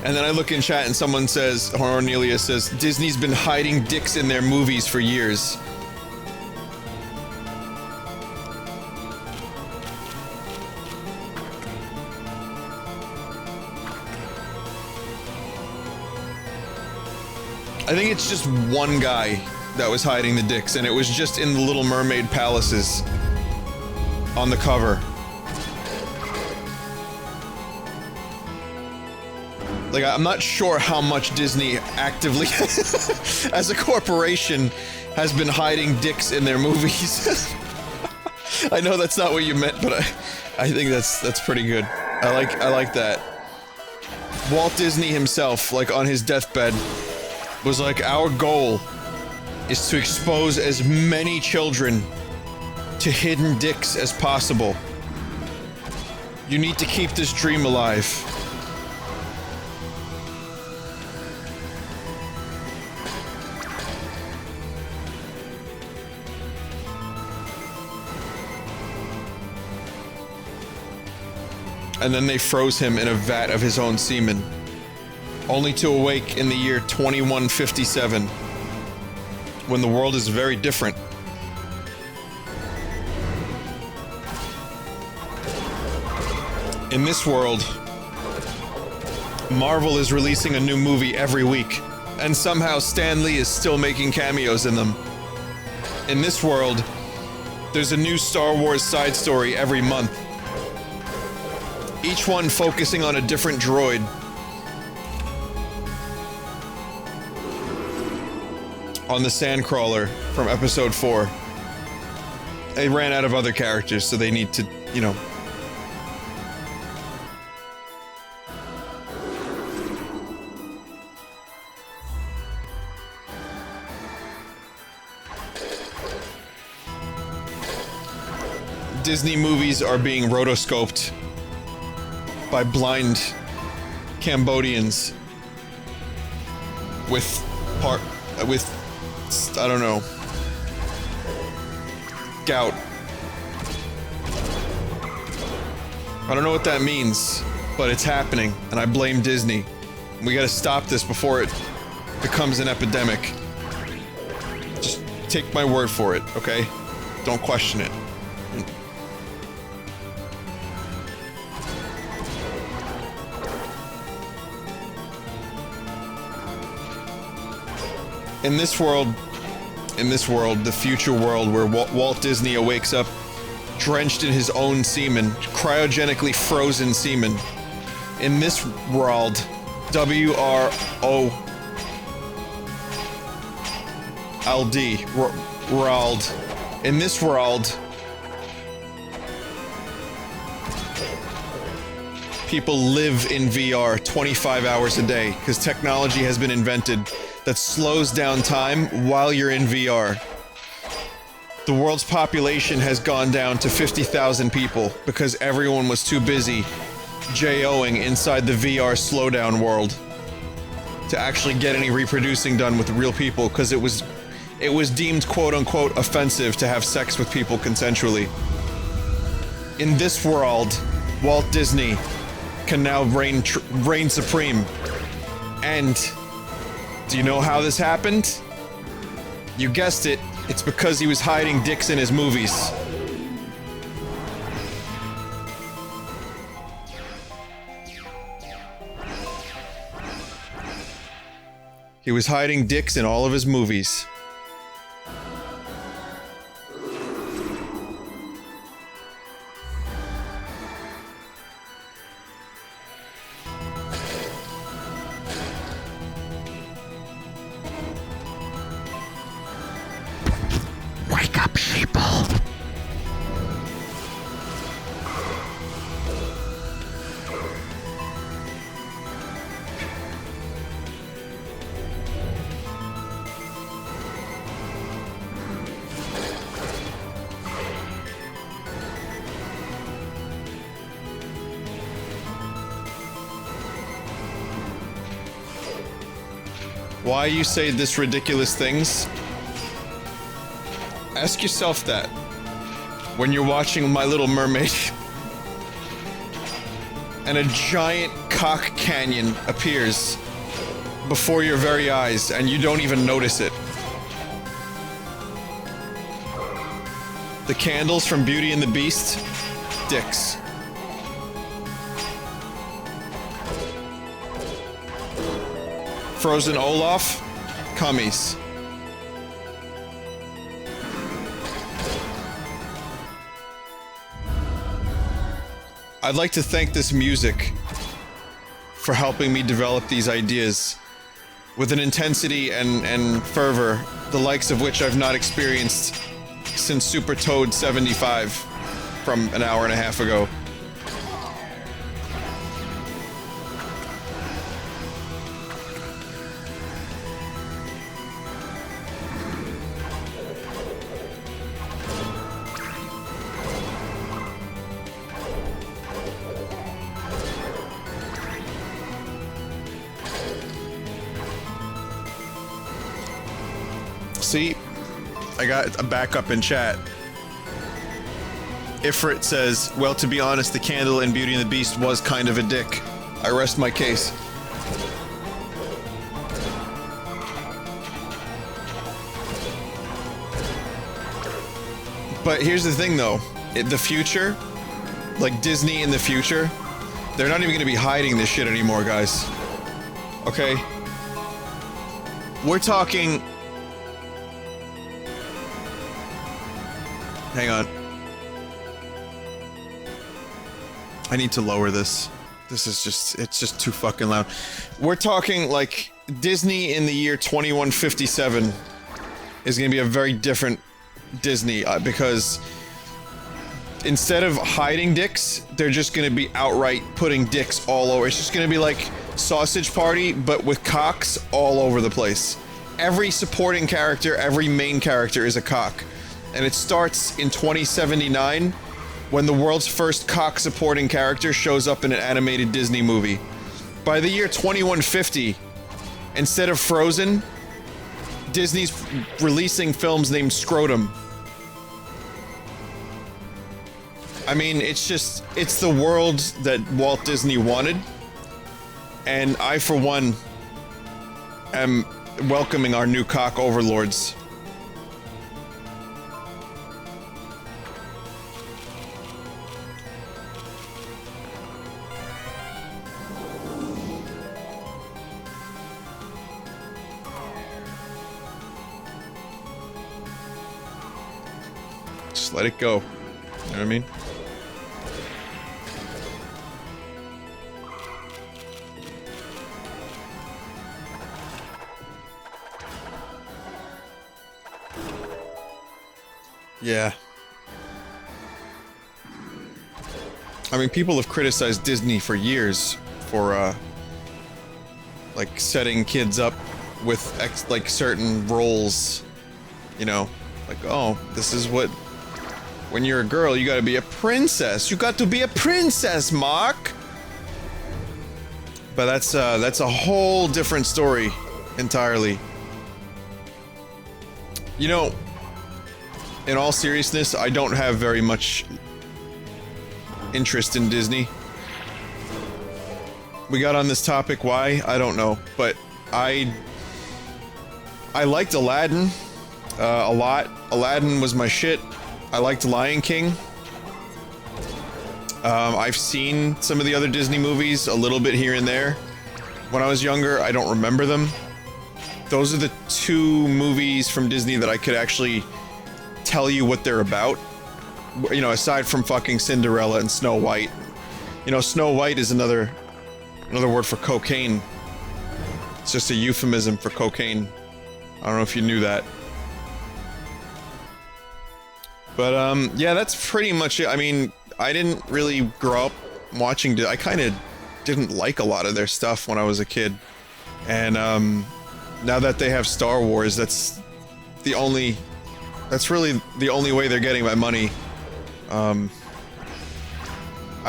And then I look in chat and someone says, Hornelia says, Disney's been hiding dicks in their movies for years. I think it's just one guy that was hiding the dicks, and it was just in the Little Mermaid palaces on the cover. Like, I'm not sure how much Disney actively, as a corporation, has been hiding dicks in their movies. I know that's not what you meant, but I think that's pretty good. I like that. Walt Disney himself, like on his deathbed, was like, our goal is to expose as many children to hidden dicks as possible. You need to keep this dream alive. And then they froze him in a vat of his own semen, only to awake in the year 2157, when the world is very different. In this world, Marvel is releasing a new movie every week, and somehow Stan Lee is still making cameos in them. In this world, there's a new Star Wars side story every month, each one focusing on a different droid. On the Sandcrawler from episode 4. They ran out of other characters, so they need to, you know... Disney movies are being rotoscoped by blind Cambodians with I don't know, gout. I don't know what that means, but it's happening, and I blame Disney. We gotta stop this before it becomes an epidemic. Just take my word for it, okay? Don't question it. In this world, the future world where Walt Disney wakes up drenched in his own semen, cryogenically frozen semen. In this world, W-R-O-L-D, world. In this world, people live in VR 25 hours a day because technology has been invented that slows down time while you're in VR. The world's population has gone down to 50,000 people because everyone was too busy JOing inside the VR slowdown world to actually get any reproducing done with real people because it was deemed quote-unquote offensive to have sex with people consensually. In this world, Walt Disney can now reign supreme. And do you know how this happened? You guessed it, it's because he was hiding dicks in his movies. He was hiding dicks in all of his movies. Wake up, people! Why you say this ridiculous things? Ask yourself that when you're watching My Little Mermaid and a giant cock canyon appears before your very eyes and you don't even notice it. The candles from Beauty and the Beast, dicks. Frozen Olaf, cummies. I'd like to thank this music for helping me develop these ideas with an intensity and fervor, the likes of which I've not experienced since Super Toad 75 from an hour and a half ago. See, I got a backup in chat. Ifrit says, well, to be honest, the candle in Beauty and the Beast was kind of a dick. I rest my case. But here's the thing, though. The future, like Disney in the future, they're not even going to be hiding this shit anymore, guys. Okay? We're talking... Hang on. I need to lower this. This is just... It's just too fucking loud. We're talking, like, Disney in the year 2157 is gonna be a very different Disney, because instead of hiding dicks, they're just gonna be outright putting dicks all over. It's just gonna be like Sausage Party, but with cocks all over the place. Every supporting character, every main character is a cock. And it starts in 2079, when the world's first cock supporting character shows up in an animated Disney movie. By the year 2150, instead of Frozen, Disney's releasing films named Scrotum. I mean, it's just, it's the world that Walt Disney wanted. And I, for one, am welcoming our new cock overlords. Just let it go. You know what I mean? Yeah. I mean, people have criticized Disney for years for, like, setting kids up with, like, certain roles. You know, like, oh, this is what... When you're a girl, you gotta be a princess. You got to be a princess, Mark! But that's a whole different story entirely. You know, in all seriousness, I don't have very much interest in Disney. We got on this topic, why? I don't know, but I liked Aladdin a lot. Aladdin was my shit. I liked Lion King. I've seen some of the other Disney movies a little bit here and there. When I was younger, I don't remember them. Those are the two movies from Disney that I could actually tell you what they're about. You know, aside from fucking Cinderella and Snow White. You know, Snow White is another word for cocaine. It's just a euphemism for cocaine. I don't know if you knew that. But, yeah, that's pretty much it. I mean, I didn't really grow up watching... I kind of didn't like a lot of their stuff when I was a kid. And, now that they have Star Wars, that's really the only way they're getting my money. I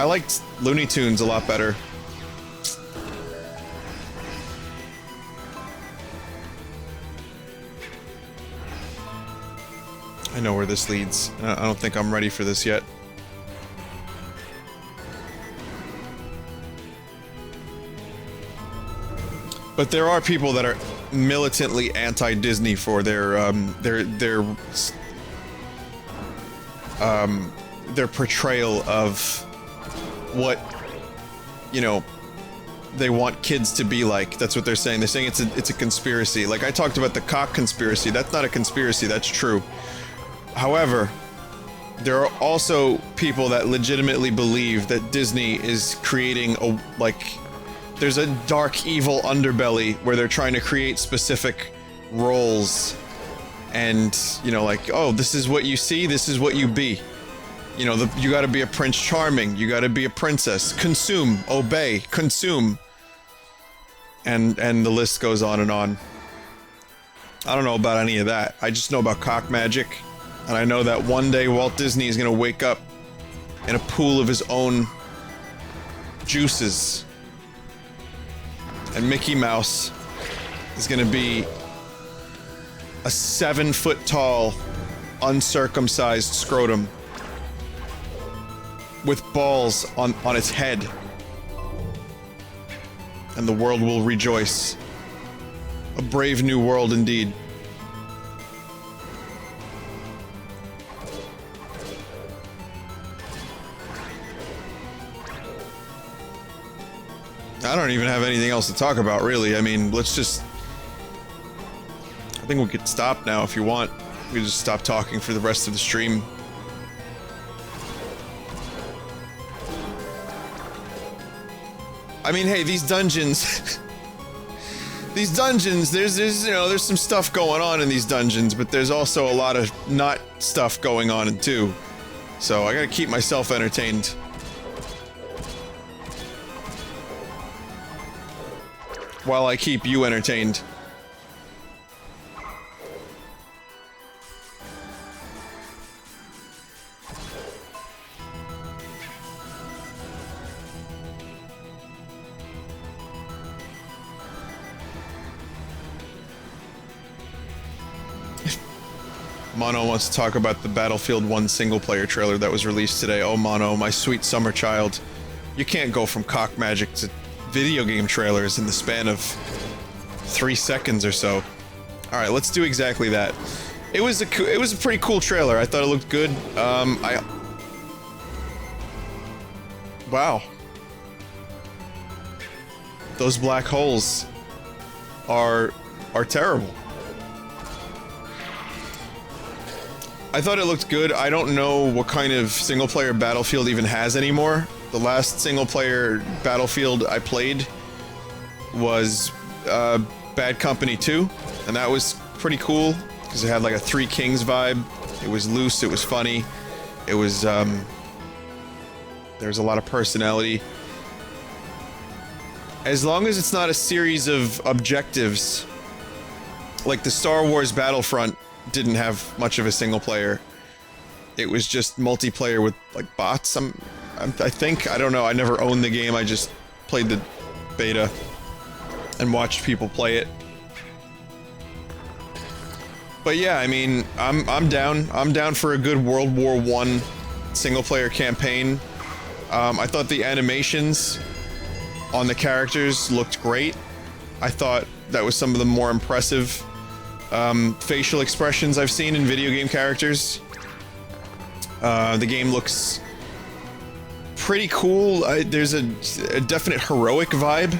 liked Looney Tunes a lot better. I know where this leads. I don't think I'm ready for this yet. But there are people that are militantly anti-Disney for their portrayal of what, you know, they want kids to be like. That's what they're saying. They're saying it's a conspiracy. Like I talked about the cock conspiracy. That's not a conspiracy. That's true. However, there are also people that legitimately believe that Disney is creating there's a dark, evil underbelly where they're trying to create specific roles. And, you know, like, oh, this is what you see, this is what you be. You know, you gotta be a Prince Charming, you gotta be a princess. Consume, obey, consume. And the list goes on and on. I don't know about any of that. I just know about cock magic. And I know that one day Walt Disney is gonna wake up in a pool of his own juices. And Mickey Mouse is gonna be a 7-foot-tall, uncircumcised scrotum with balls on its head. And the world will rejoice. A brave new world indeed. I don't even have anything else to talk about, really. I mean, let's just... I think we could stop now if you want. We could just stop talking for the rest of the stream. I mean, hey, these dungeons... these dungeons, there's, you know, there's some stuff going on in these dungeons, but there's also a lot of not stuff going on too. So I gotta keep myself entertained. While I keep you entertained. Mono wants to talk about the Battlefield 1 single-player trailer that was released today. Oh, Mono, my sweet summer child. You can't go from cock magic to video game trailers in the span of 3 seconds or so. Alright, let's do exactly that. It was a pretty cool trailer. I thought it looked good. Wow. Those black holes are terrible. I thought it looked good. I don't know what kind of single-player Battlefield even has anymore. The last single-player Battlefield I played was Bad Company 2, and that was pretty cool because it had like a Three Kings vibe. It was loose, it was funny, it was there was a lot of personality. As long as it's not a series of objectives, like the Star Wars Battlefront didn't have much of a single player. It was just multiplayer with like bots. I think, I don't know, I never owned the game, I just played the beta and watched people play it. But yeah, I mean, I'm down for a good World War I single-player campaign. I thought the animations on the characters looked great. I thought that was some of the more impressive facial expressions I've seen in video game characters. The game looks pretty cool. There's a definite heroic vibe,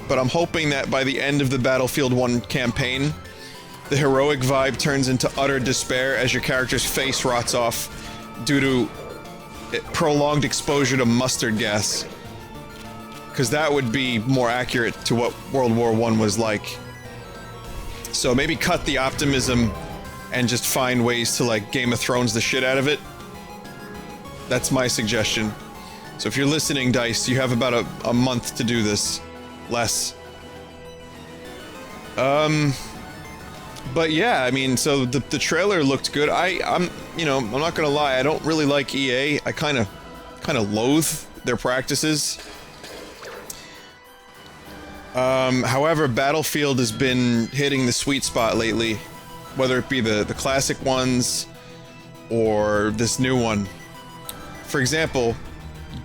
but I'm hoping that by the end of the Battlefield 1 campaign, the heroic vibe turns into utter despair as your character's face rots off due to prolonged exposure to mustard gas. Because that would be more accurate to what World War I was like. So maybe cut the optimism and just find ways to like Game of Thrones the shit out of it. That's my suggestion. So if you're listening, Dice, you have about a month to do this. Less. But yeah, I mean, so the trailer looked good. I'm not gonna lie, I don't really like EA. I kind of loathe their practices. However, Battlefield has been hitting the sweet spot lately, whether it be the classic ones or this new one. For example,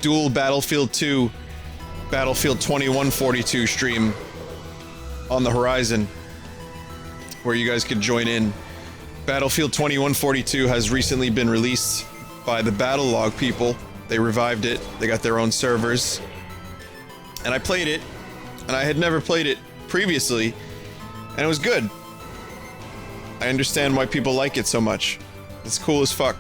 dual Battlefield 2, Battlefield 2142 stream on the horizon, where you guys could join in. Battlefield 2142 has recently been released by the Battlelog people. They revived it, they got their own servers, and I played it. And I had never played it previously, and it was good. I understand why people like it so much. It's cool as fuck.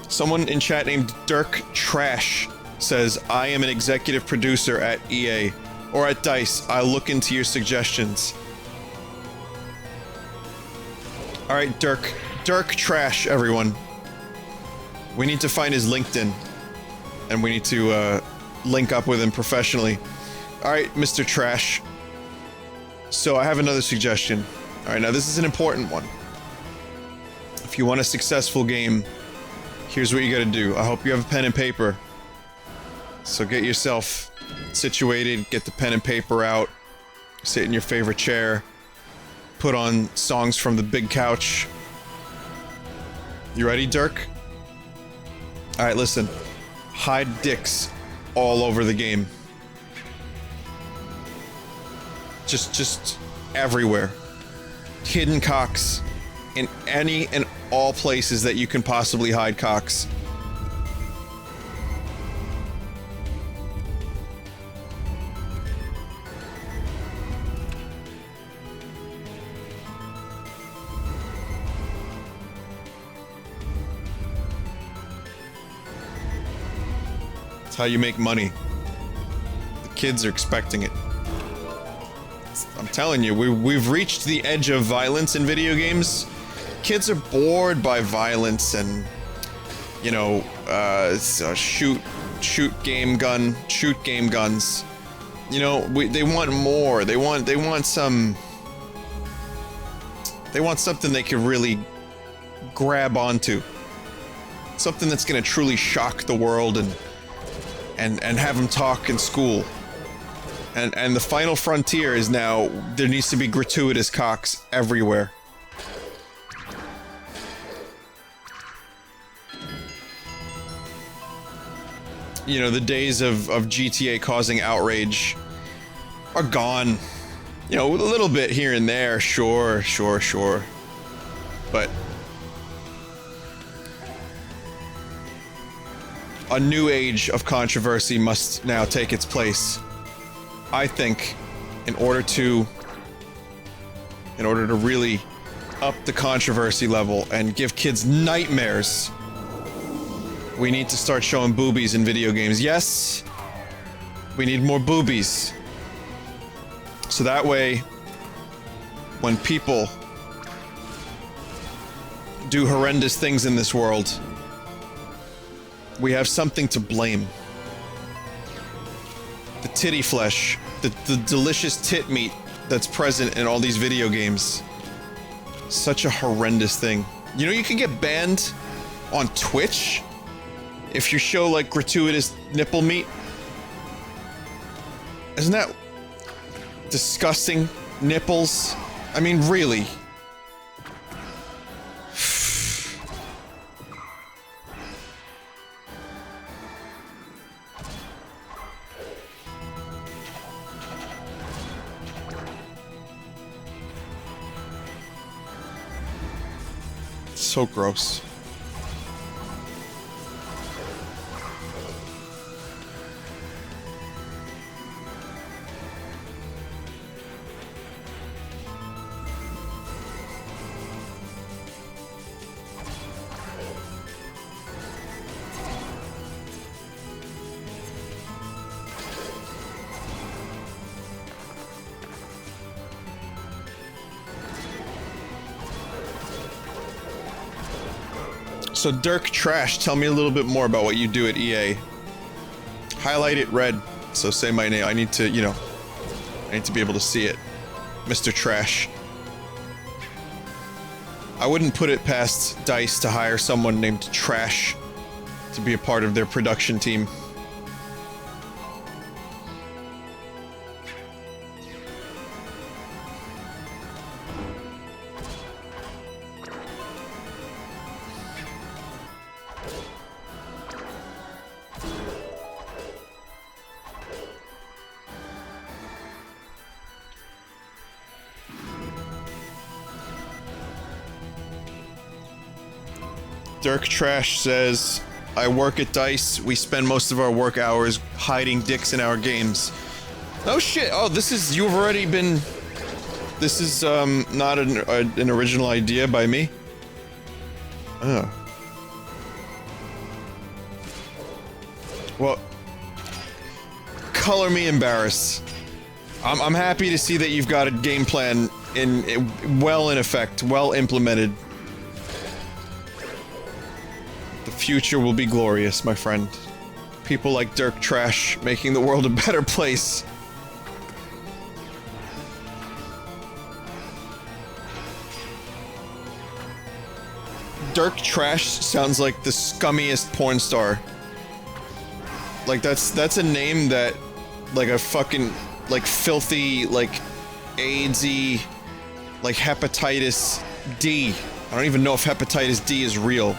Someone in chat named Dirk Trash says, I am an executive producer at EA, or at DICE. I'll look into your suggestions. Alright, Dirk Trash, everyone. We need to find his LinkedIn. And we need to link up with him professionally. Alright, Mr. Trash. So I have another suggestion. Alright, now this is an important one. If you want a successful game, here's what you gotta do. I hope you have a pen and paper. So get yourself situated, get the pen and paper out, sit in your favorite chair, put on songs from the big couch. You ready, Dirk? Alright, listen. Hide dicks all over the game. Just everywhere. Hidden cocks in any and all places that you can possibly hide cocks. It's how you make money. The kids are expecting it. I'm telling you, we've reached the edge of violence in video games. Kids are bored by violence and, you know, shoot game guns. You know, they want more. They want something they can really grab onto. Something that's gonna truly shock the world and have them talk in school. And the final frontier is now, there needs to be gratuitous cocks everywhere. You know, the days of GTA causing outrage are gone. You know, a little bit here and there, sure. But a new age of controversy must now take its place. I think in order to really up the controversy level and give kids nightmares, we need to start showing boobies in video games. Yes, we need more boobies. So that way, when people do horrendous things in this world, we have something to blame. The titty flesh, the delicious tit meat that's present in all these video games. Such a horrendous thing. You know, you can get banned on Twitch if you show, like, gratuitous nipple meat. Isn't that disgusting? Nipples? I mean, really. So gross. So Dirk Trash, tell me a little bit more about what you do at EA. Highlight it red, so say my name. I need to, you know, I need to be able to see it. Mr. Trash. I wouldn't put it past DICE to hire someone named Trash to be a part of their production team. Dirk Trash says, I work at DICE. We spend most of our work hours hiding dicks in our games. Oh shit. Oh, this is, you've already been, this is not an original idea by me. Oh. Well, color me embarrassed. I'm happy to see that you've got a game plan well in effect, well implemented. The future will be glorious, my friend. People like Dirk Trash making the world a better place. Dirk Trash sounds like the scummiest porn star. Like that's a name that, like a fucking, like filthy, like AIDSy, like hepatitis D. I don't even know if hepatitis D is real.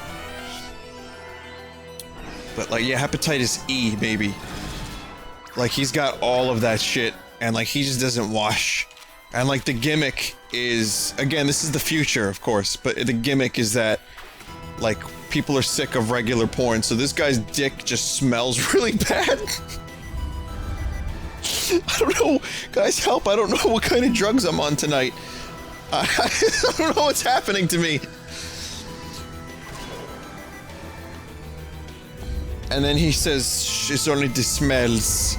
But like, yeah, hepatitis E, maybe. Like, he's got all of that shit, and like, he just doesn't wash. And like, the gimmick is, again, this is the future, of course, but the gimmick is that, like, people are sick of regular porn, so this guy's dick just smells really bad. I don't know, guys, help, I don't know what kind of drugs I'm on tonight. I don't know what's happening to me. And then he says, it's only the smells.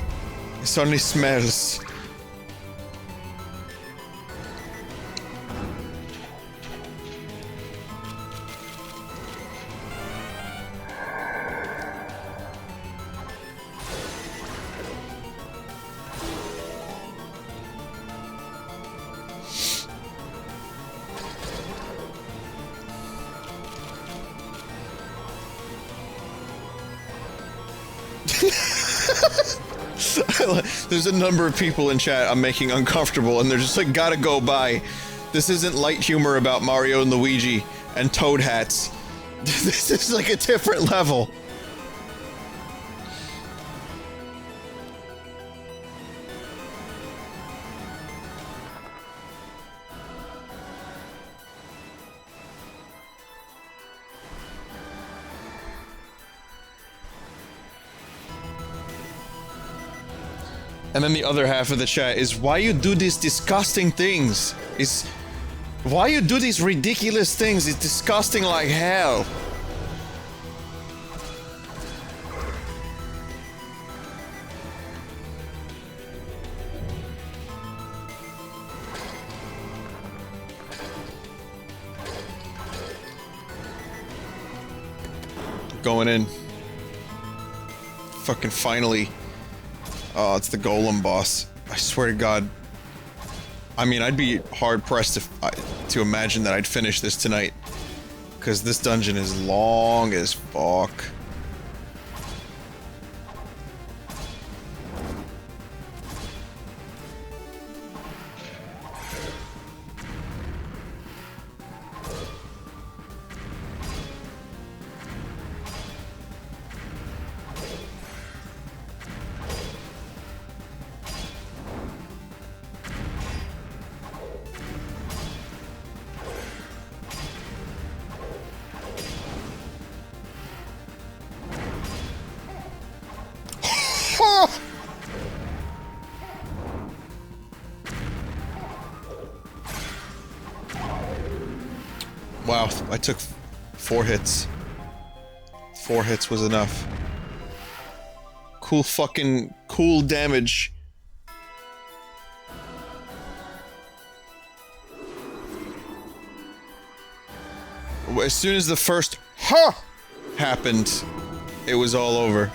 It's only smells. There's a number of people in chat I'm making uncomfortable, and they're just like, gotta go by. This isn't light humor about Mario and Luigi and Toad hats. This is like a different level. And then the other half of the chat is, why you do these disgusting things? Why you do these ridiculous things? It's disgusting like hell. Going in. Fucking finally. Oh, it's the Golem boss. I swear to God. I mean, I'd be hard-pressed to imagine that I'd finish this tonight. Because this dungeon is long as fuck. Wow, I took 4 hits. 4 hits was enough. Cool fucking cool damage. As soon as the first "ha" happened, it was all over.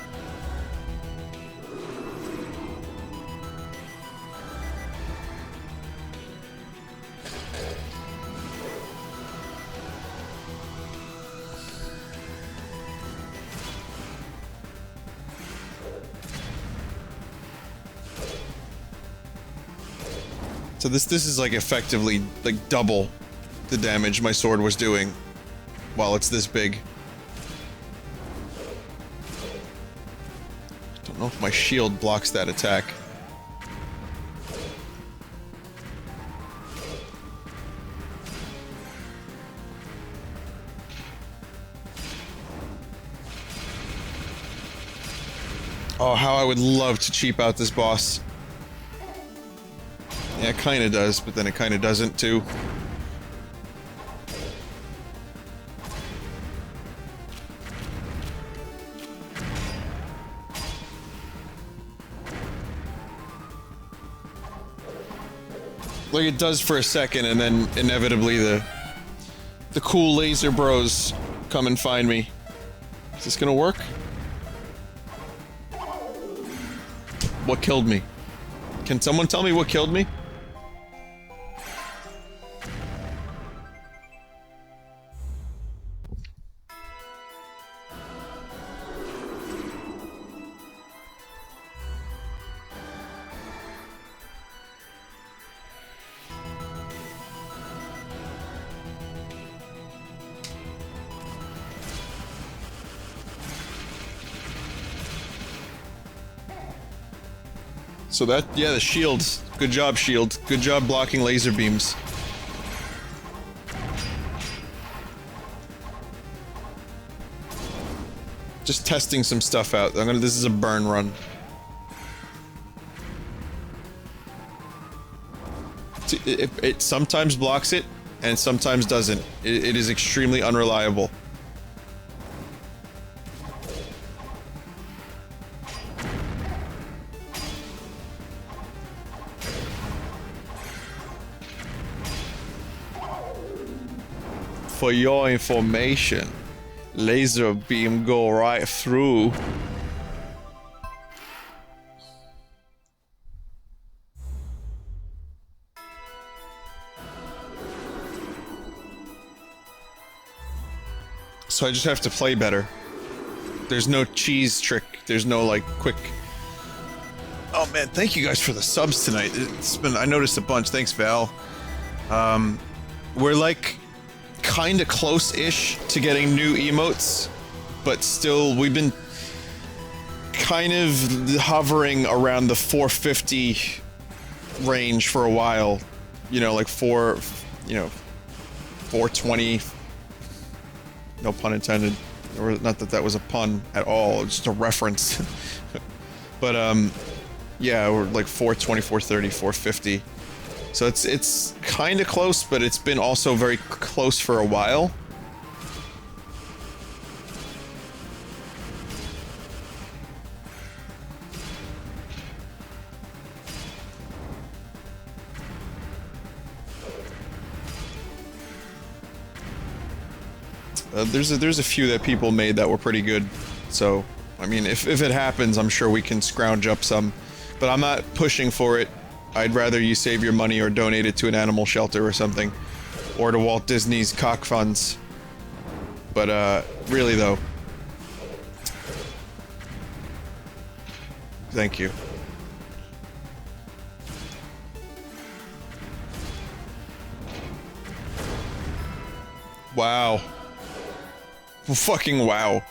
So this is like effectively like double the damage my sword was doing while it's this big. Don't know if my shield blocks that attack. Oh, how I would love to cheap out this boss. Yeah, it kinda does, but then it kinda doesn't, too. Like, it does for a second, and then inevitably the cool laser bros come and find me. Is this gonna work? What killed me? Can someone tell me what killed me? So that, yeah, the shield. Good job, shield. Good job blocking laser beams. Just testing some stuff out. This is a burn run. It sometimes blocks it, and sometimes doesn't. It is extremely unreliable. For your information, laser beam go right through. So I just have to play better. There's no cheese trick. There's no, like, quick... Oh, man, thank you guys for the subs tonight. It's been... I noticed a bunch. Thanks, Val. We're, like, kinda close-ish to getting new emotes, but still, we've been kind of hovering around the 450 range for a while. You know, like 420... No pun intended. Or not that that was a pun at all, just a reference. But, yeah, we're like 420, 430, 450. So it's kind of close, but it's been also very close for a while. There's a few that people made that were pretty good, so I mean, if it happens, I'm sure we can scrounge up some, but I'm not pushing for it. I'd rather you save your money or donate it to an animal shelter or something, or to Walt Disney's cock funds. But really though, thank you. Wow. Fucking wow.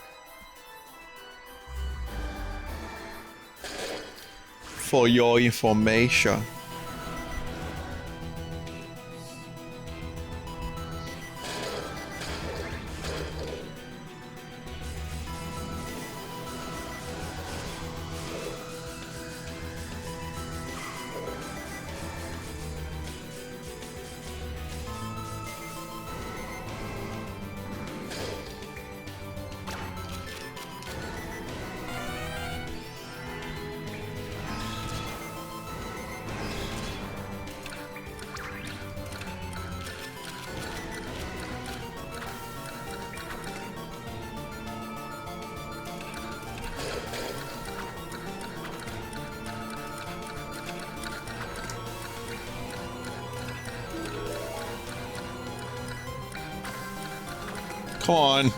For your information. Come on.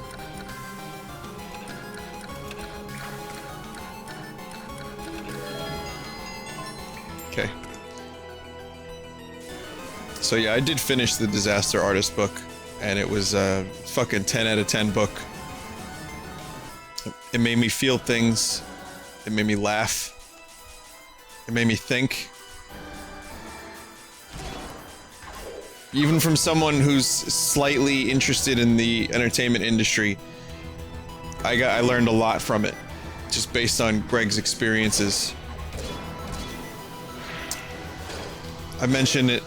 Okay. So yeah, I did finish the Disaster Artist book, and it was a fucking 10 out of 10 book. It made me feel things. It made me laugh. It made me think. Even from someone who's slightly interested in the entertainment industry, I learned a lot from it, just based on Greg's experiences. I mentioned it.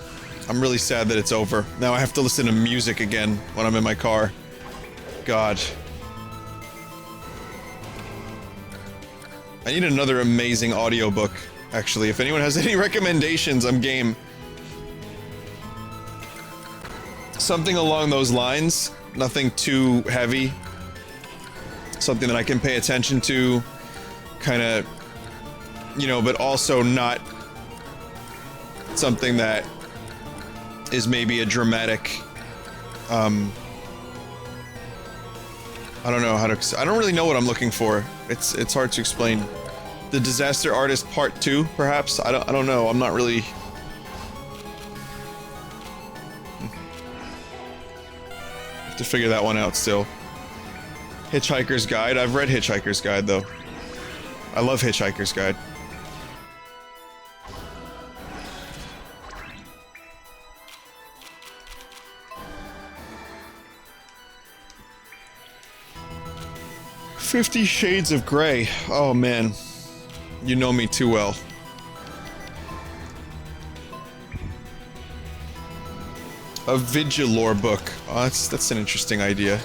I'm really sad that it's over. Now I have to listen to music again when I'm in my car. God. I need another amazing audiobook, actually. If anyone has any recommendations, I'm game. Something along those lines, nothing too heavy. Something that I can pay attention to, kind of, you know, but also not something that is maybe a dramatic, I don't know how to, I don't really know what I'm looking for. It's hard to explain. The Disaster Artist Part 2, perhaps? I don't know, I'm not really... to figure that one out still. Hitchhiker's Guide. I've read Hitchhiker's Guide though. I love Hitchhiker's Guide. $50 Shades of Grey. Oh man. You know me too well. A Vigilore book. Oh, that's an interesting idea.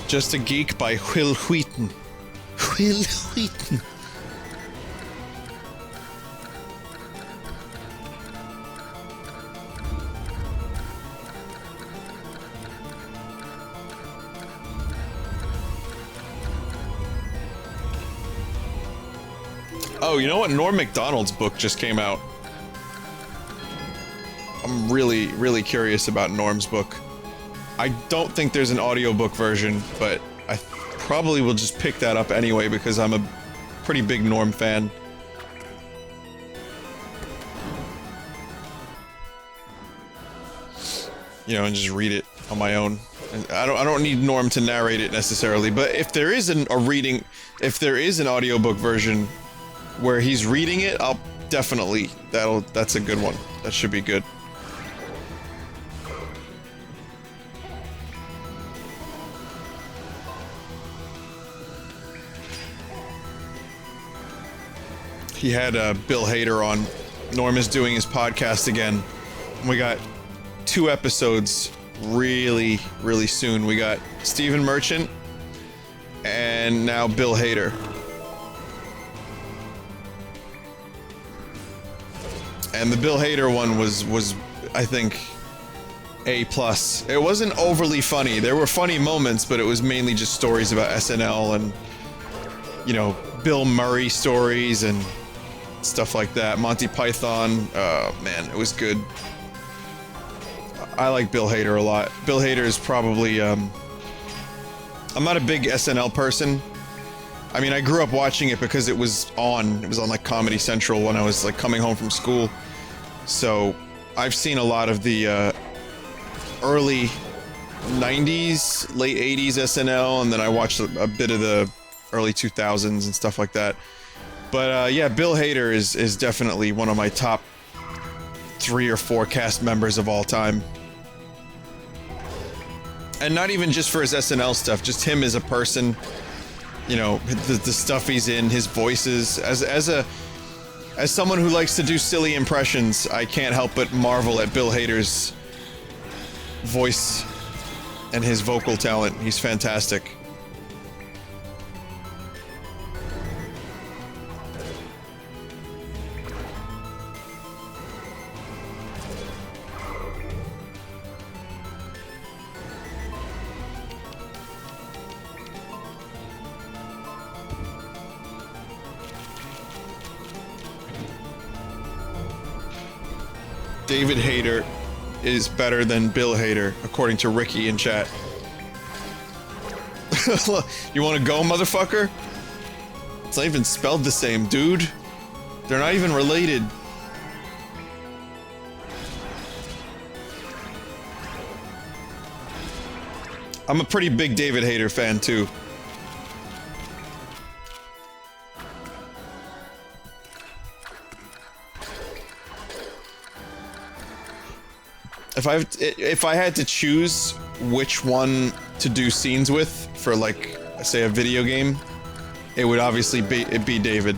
Just a Geek by Will Wheaton. Will Wheaton. Oh, you know what? Norm Macdonald's book just came out. I'm really, really curious about Norm's book. I don't think there's an audiobook version, but I probably will just pick that up anyway because I'm a pretty big Norm fan. You know, and just read it on my own. And I don't need Norm to narrate it necessarily, but if there is an audiobook version where he's reading it, I'll definitely, that's a good one. That should be good. He had Bill Hader on. Norm is doing his podcast again. We got 2 episodes really, really soon. We got Stephen Merchant and now Bill Hader. And the Bill Hader one was I think A+. It wasn't overly funny. There were funny moments, but it was mainly just stories about SNL and, you know, Bill Murray stories and stuff like that. Monty Python. Man, it was good. I like Bill Hader a lot. Bill Hader is probably, I'm not a big SNL person. I mean, I grew up watching it because it was on like Comedy Central when I was like coming home from school. So I've seen a lot of the early 90s, late 80s SNL, and then I watched a bit of the early 2000s and stuff like that. But yeah, Bill Hader is definitely one of my top 3 or 4 cast members of all time. And not even just for his SNL stuff, just him as a person. You know, the stuff he's in, his voices. As someone who likes to do silly impressions, I can't help but marvel at Bill Hader's voice and his vocal talent. He's fantastic. David Hader is better than Bill Hader, according to Ricky in chat. You wanna go, motherfucker? It's not even spelled the same, dude. They're not even related. I'm a pretty big David Hader fan, too. If I had to choose which one to do scenes with for, like, say a video game, it would obviously be David.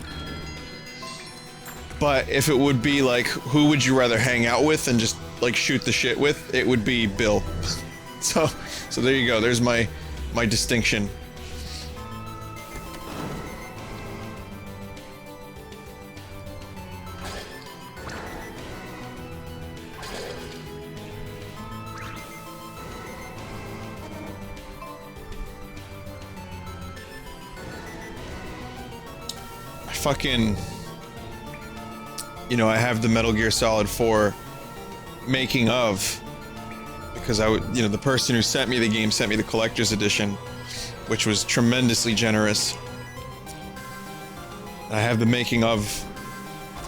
But if it would be like, who would you rather hang out with and just like shoot the shit with, it would be Bill. So there you go. There's my distinction. Fucking, you know, I have the Metal Gear Solid 4 making of, because you know, the person who sent me the game sent me the collector's edition, which was tremendously generous. I have the making of,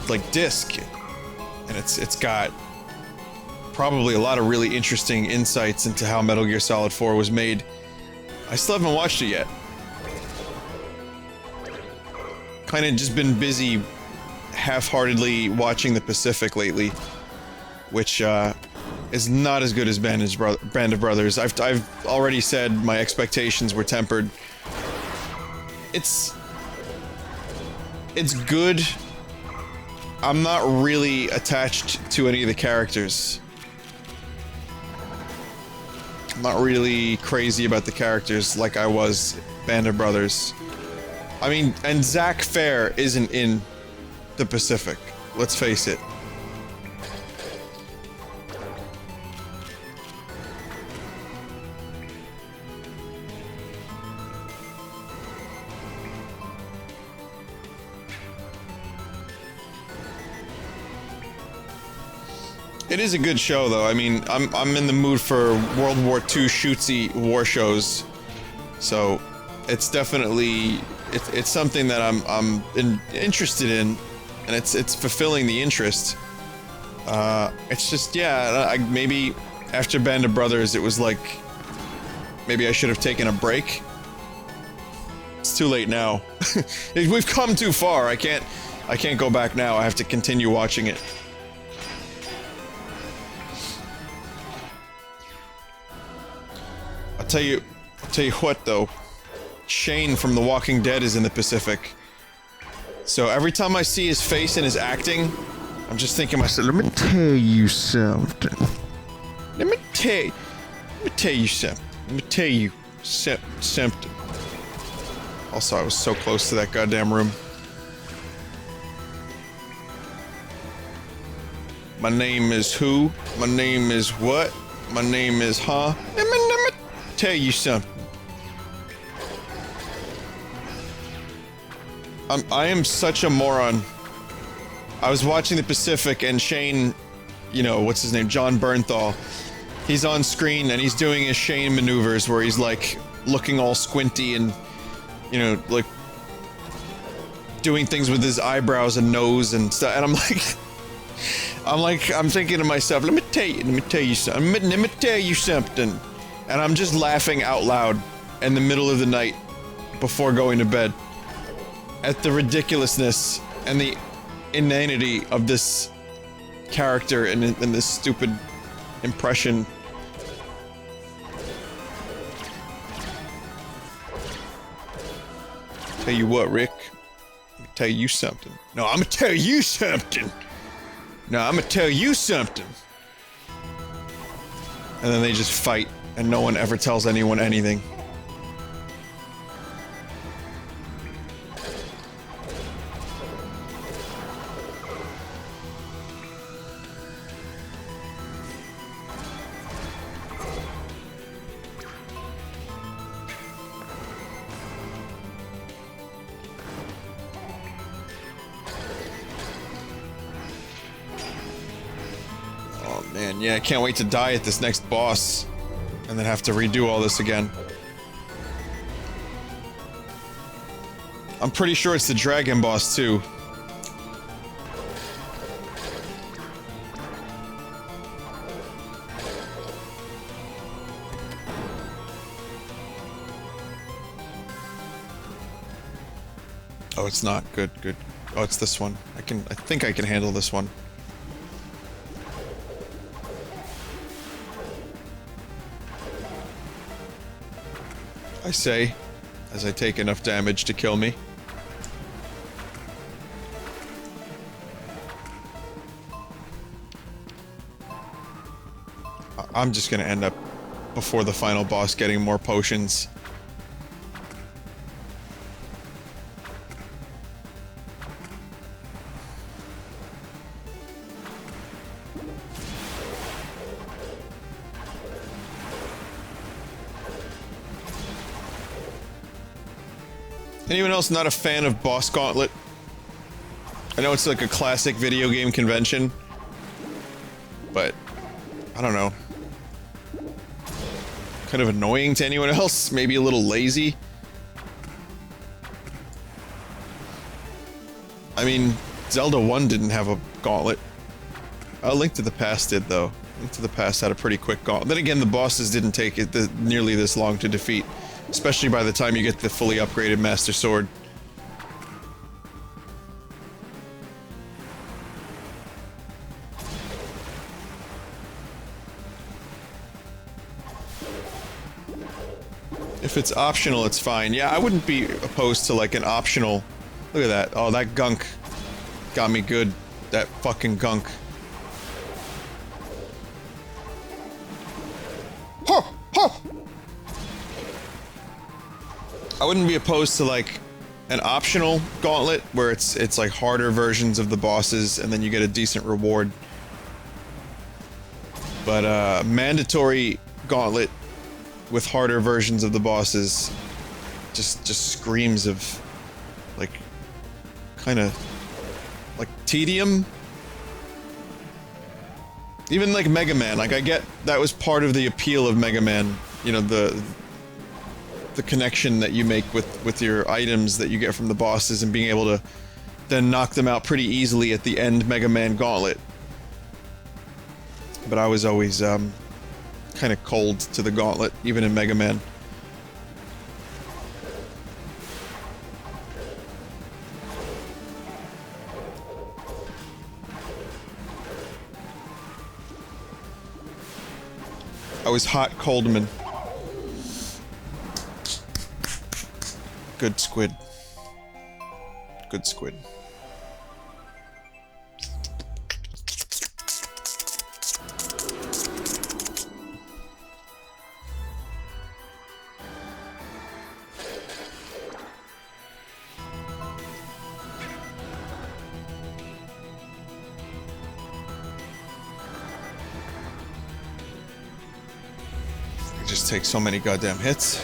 like, disc, and it's got probably a lot of really interesting insights into how Metal Gear Solid 4 was made. I still haven't watched it yet. Kind of just been busy half-heartedly watching The Pacific lately, which is not as good as Band of Brothers. I've already said my expectations were tempered. It's good. I'm not really attached to any of the characters. I'm not really crazy about the characters like I was Band of Brothers. I mean, and Zach Fair isn't in the Pacific. Let's face it. It is a good show, though. I mean, I'm in the mood for World War II shootsy war shows, so it's definitely it's something that I'm interested in, and it's fulfilling the interest. It's just, yeah, maybe after Band of Brothers, it was like maybe I should have taken a break. It's too late now. We've come too far. I can't go back now. I have to continue watching it. I'll tell you what though, Shane from The Walking Dead is in the Pacific. So every time I see his face and his acting, I'm just thinking to myself, let me tell you something. Let me tell you something. Also, I was so close to that goddamn room. My name is who? My name is what? My name is huh? Let me tell you something. I am such a moron. I was watching the Pacific and Shane, you know, what's his name? John Bernthal. He's on screen and he's doing his Shane maneuvers where he's like looking all squinty and, you know, like doing things with his eyebrows and nose and stuff. And I'm thinking to myself, let me tell you something. And I'm just laughing out loud in the middle of the night before going to bed at the ridiculousness and the inanity of this character and this stupid impression. Tell you what, Rick. Let me tell you something. No, I'm gonna tell you something. No, I'm gonna tell you something. And then they just fight, and no one ever tells anyone anything. Man, yeah, I can't wait to die at this next boss and then have to redo all this again. I'm pretty sure it's the dragon boss too. Oh, it's not. Good. Oh, it's this one. I think I can handle this one. I say, as I take enough damage to kill me. I'm just gonna end up before the final boss getting more potions. Anyone else not a fan of Boss Gauntlet? I know it's like a classic video game convention, but I don't know. Kind of annoying to anyone else? Maybe a little lazy? I mean, Zelda 1 didn't have a gauntlet. A Link to the Past did, though. Link to the Past had a pretty quick gauntlet. Then again, the bosses didn't take it nearly this long to defeat. Especially by the time you get the fully upgraded Master Sword. If it's optional, it's fine. Yeah, I wouldn't be opposed to like an optional... Look at that. Oh, that gunk got me good. That fucking gunk. Ha! Ha! I wouldn't be opposed to like an optional gauntlet where it's like harder versions of the bosses and then you get a decent reward. But mandatory gauntlet with harder versions of the bosses just screams of like kind of like tedium. Even like Mega Man, like I get that was part of the appeal of Mega Man, you know, the connection that you make with your items that you get from the bosses and being able to then knock them out pretty easily at the end Mega Man Gauntlet. But I was always kind of cold to the Gauntlet, even in Mega Man. I was hot Coldman. Good squid. Good squid. It just takes so many goddamn hits.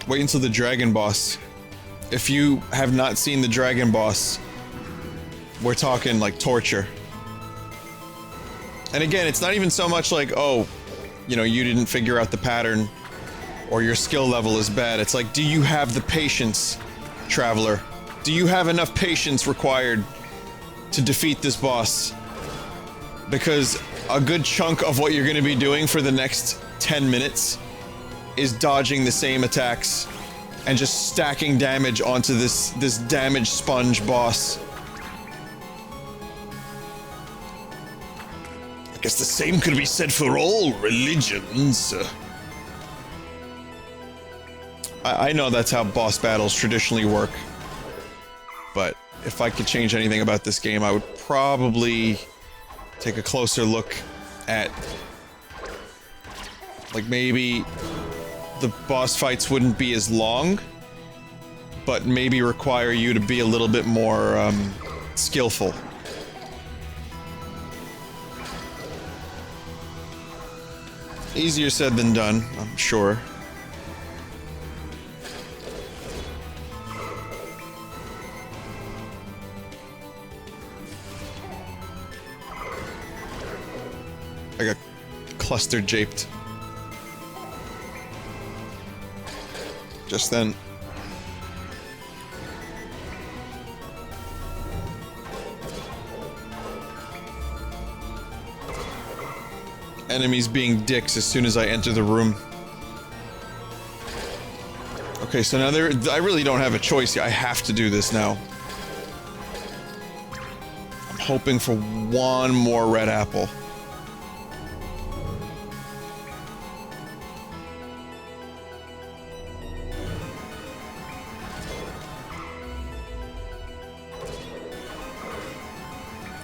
Wait until the dragon boss. If you have not seen the dragon boss, we're talking like torture. And again, it's not even so much like, oh, you know, you didn't figure out the pattern or your skill level is bad. It's like, do you have the patience, traveler? Do you have enough patience required to defeat this boss? Because a good chunk of what you're going to be doing for the next 10 minutes is dodging the same attacks and just stacking damage onto this damage sponge boss. I guess the same could be said for all religions. I know that's how boss battles traditionally work, but if I could change anything about this game, I would probably take a closer look at, like, maybe the boss fights wouldn't be as long, but maybe require you to be a little bit more skillful. Easier said than done, I'm sure. I got cluster japed. Just then. Enemies being dicks as soon as I enter the room. Okay, so now I really don't have a choice here. I have to do this now. I'm hoping for one more red apple.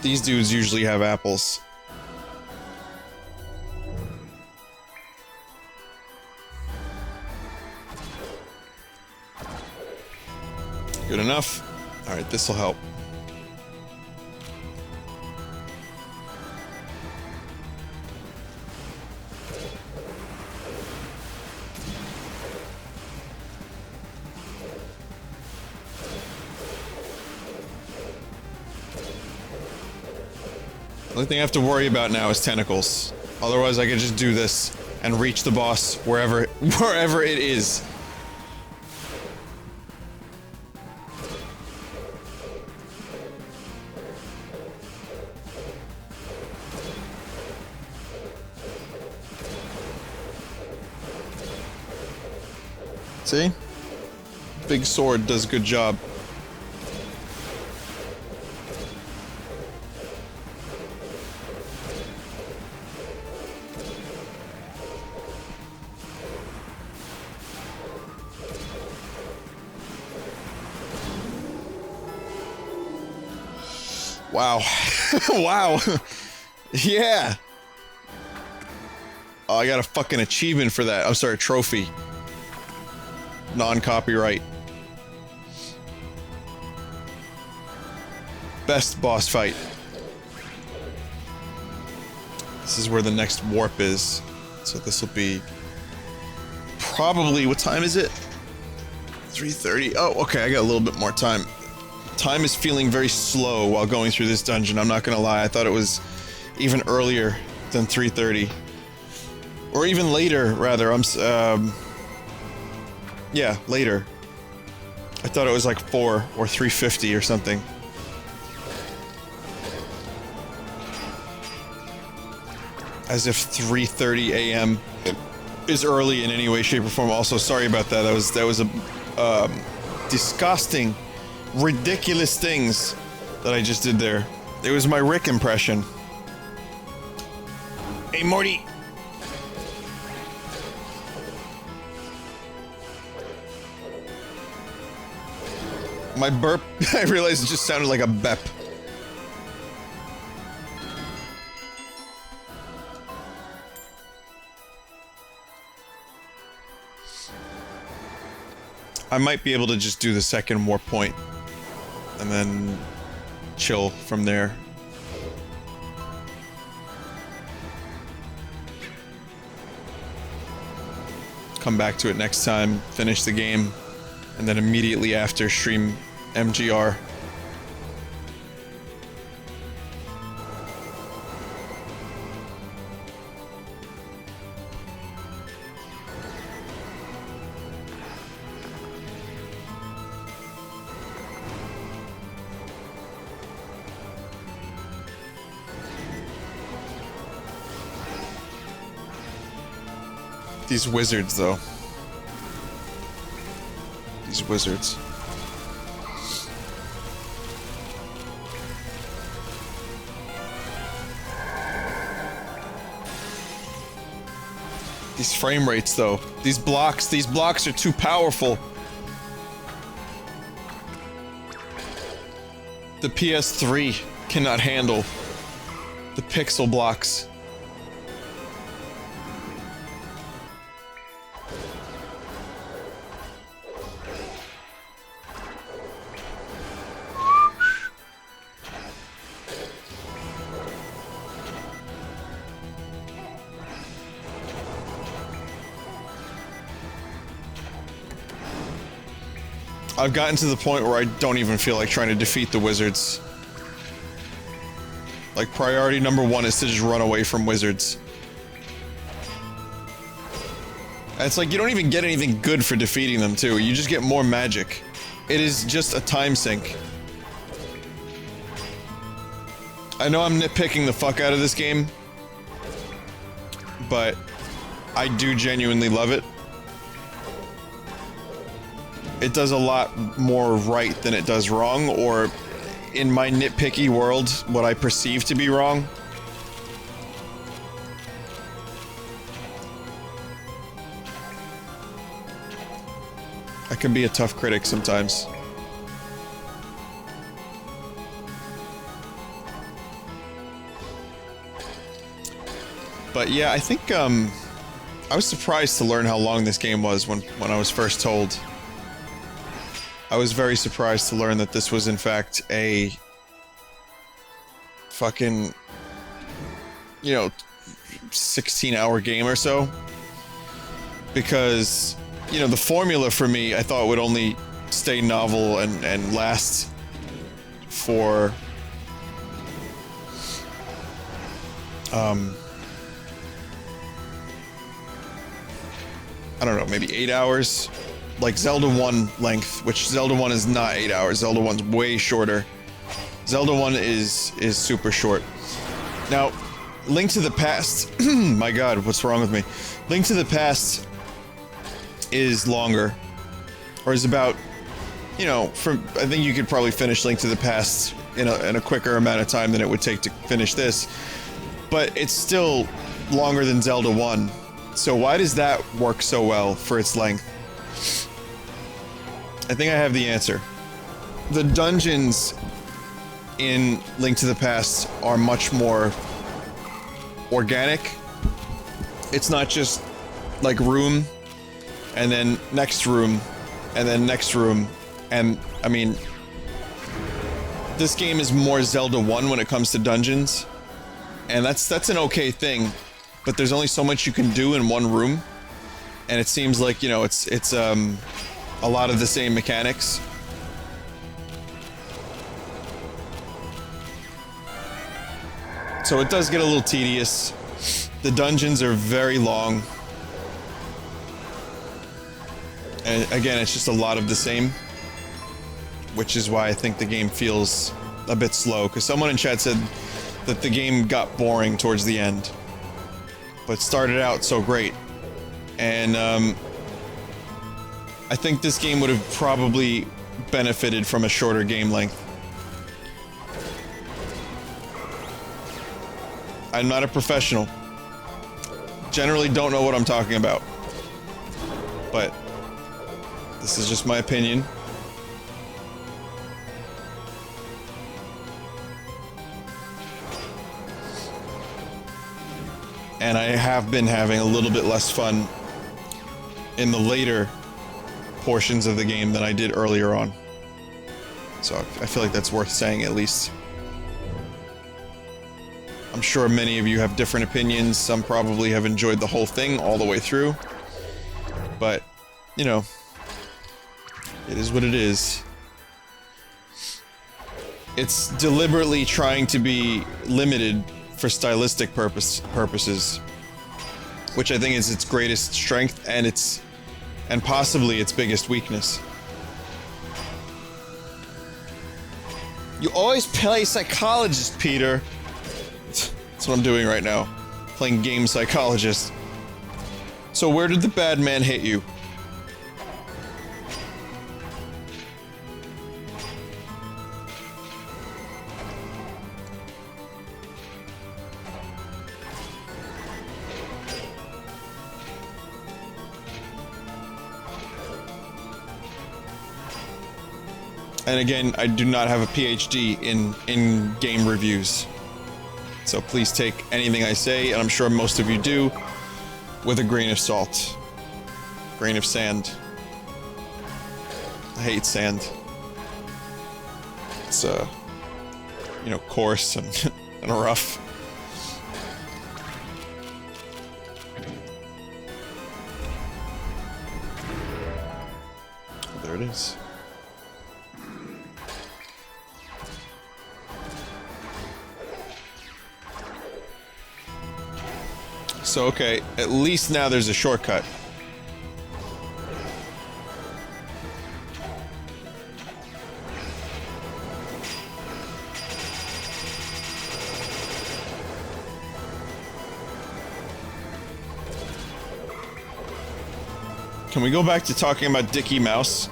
These dudes usually have apples. Good enough. Alright, this'll help. The only thing I have to worry about now is tentacles. Otherwise, I could just do this and reach the boss wherever it is. See? Big sword does a good job. Wow. Wow. Yeah. Oh, I got a fucking achievement for that. I'm sorry, trophy. Non-copyright. Best boss fight. This is where the next warp is. So this will be... probably... what time is it? 3:30. Oh, okay, I got a little bit more time. Time is feeling very slow while going through this dungeon, I'm not gonna lie. I thought it was even earlier than 3:30. Or even later, rather. Yeah, later. I thought it was like 4 or 3:50 or something. As if 3:30 a.m. is early in any way, shape, or form. Also, sorry about that. That was a disgusting, ridiculous things that I just did there. It was my Rick impression. Hey, Morty. My burp, I realized it just sounded like a bep. I might be able to just do the second warp point and then chill from there. Come back to it next time, finish the game, and then immediately after stream MGR. These wizards, though. These wizards. These frame rates, though. These blocks are too powerful. The PS3 cannot handle the pixel blocks. I've gotten to the point where I don't even feel like trying to defeat the wizards. Like, priority number 1 is to just run away from wizards. And it's like, you don't even get anything good for defeating them, too. You just get more magic. It is just a time sink. I know I'm nitpicking the fuck out of this game, but I do genuinely love it. It does a lot more right than it does wrong, or in my nitpicky world, what I perceive to be wrong. I can be a tough critic sometimes. But yeah, I think, I was surprised to learn how long this game was when I was first told. I was very surprised to learn that this was in fact a fucking, you know, 16-hour game or so. Because, you know, the formula for me, I thought would only stay novel and last for, I don't know, maybe 8 hours? Like Zelda 1 length, which Zelda 1 is not 8 hours. Zelda 1's way shorter. Zelda 1 is super short. Now, Link to the Past, my god, what's wrong with me? Link to the Past is longer, or is about, you know, I think you could probably finish Link to the Past in a quicker amount of time than it would take to finish this, but it's still longer than Zelda 1. So why does that work so well for its length? I think I have the answer. The dungeons in Link to the Past are much more organic. It's not just like room, and then next room, and then next room, and I mean, this game is more Zelda 1 when it comes to dungeons, and that's an okay thing, but there's only so much you can do in one room, and it seems like, you know, it's a lot of the same mechanics. So it does get a little tedious. The dungeons are very long. And again, it's just a lot of the same. Which is why I think the game feels a bit slow. Because someone in chat said that the game got boring towards the end. But started out so great. And I think this game would have probably benefited from a shorter game length. I'm not a professional. Generally don't know what I'm talking about. But this is just my opinion. And I have been having a little bit less fun in the later portions of the game than I did earlier on. So I feel like that's worth saying at least. I'm sure many of you have different opinions. Some probably have enjoyed the whole thing all the way through. But, you know, it is what it is. It's deliberately trying to be limited for stylistic purposes, which I think is its greatest strength and possibly its biggest weakness. You always play psychologist, Peter. That's what I'm doing right now. Playing game psychologist. So where did the bad man hit you? And again, I do not have a PhD in game reviews. So please take anything I say, and I'm sure most of you do, with a grain of salt. Grain of sand. I hate sand. It's, you know, coarse and, and rough. There it is. So, okay, at least now there's a shortcut. Can we go back to talking about Dickie Mouse?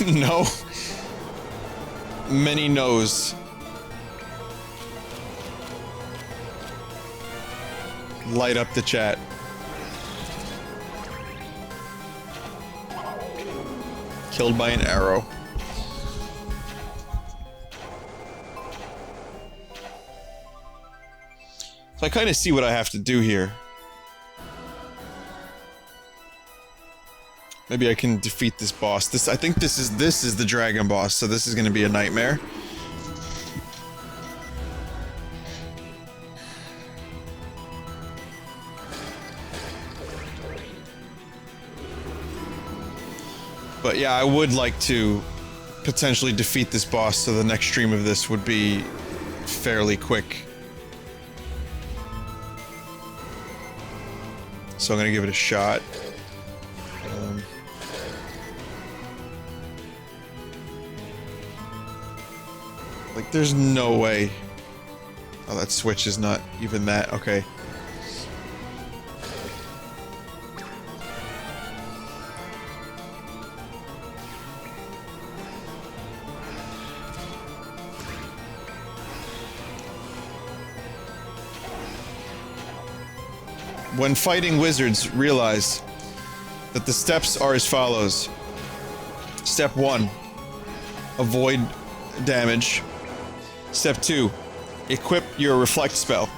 No. Many no's. Light up the chat. Killed by an arrow. So I kind of see what I have to do here. Maybe I can defeat this boss. I think this is the dragon boss, so this is going to be a nightmare. But yeah, I would like to potentially defeat this boss, so the next stream of this would be fairly quick. So I'm going to give it a shot. Like, there's no way. Oh, that switch is not even that. Okay. When fighting wizards, realize that the steps are as follows. Step 1, avoid damage. Step 2, equip your reflect spell.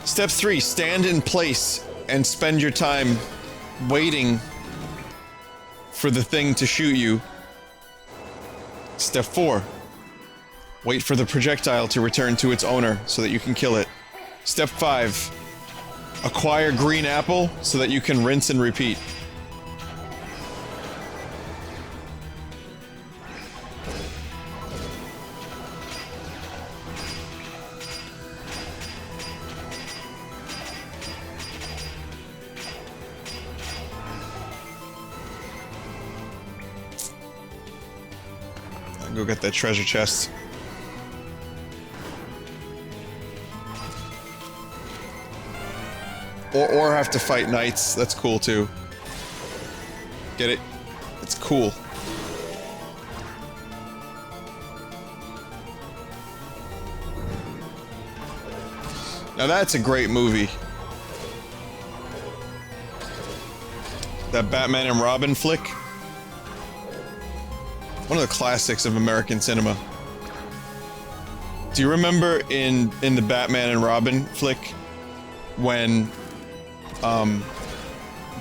Step 3, stand in place and spend your time waiting for the thing to shoot you. Step 4, wait for the projectile to return to its owner so that you can kill it. Step 5, acquire green apple so that you can rinse and repeat. I'll go get that treasure chest. Or have to fight knights. That's cool too. Get it? It's cool. Now that's a great movie. That Batman and Robin flick. One of the classics of American cinema. Do you remember in the Batman and Robin flick when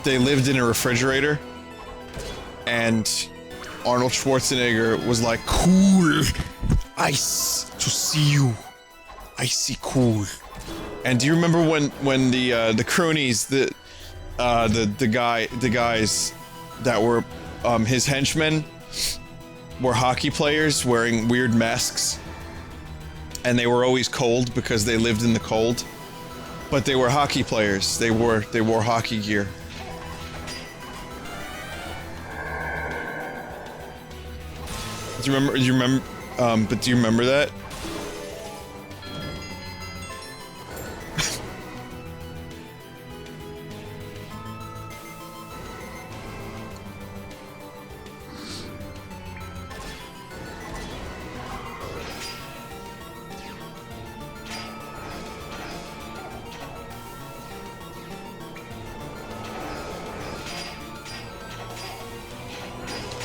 they lived in a refrigerator and Arnold Schwarzenegger was like, "Cool, ice to see you, icy cool." And do you remember when the cronies, the guys that were his henchmen were hockey players wearing weird masks, and they were always cold because they lived in the cold. But they were hockey players. They wore hockey gear. Do you remember? But do you remember that?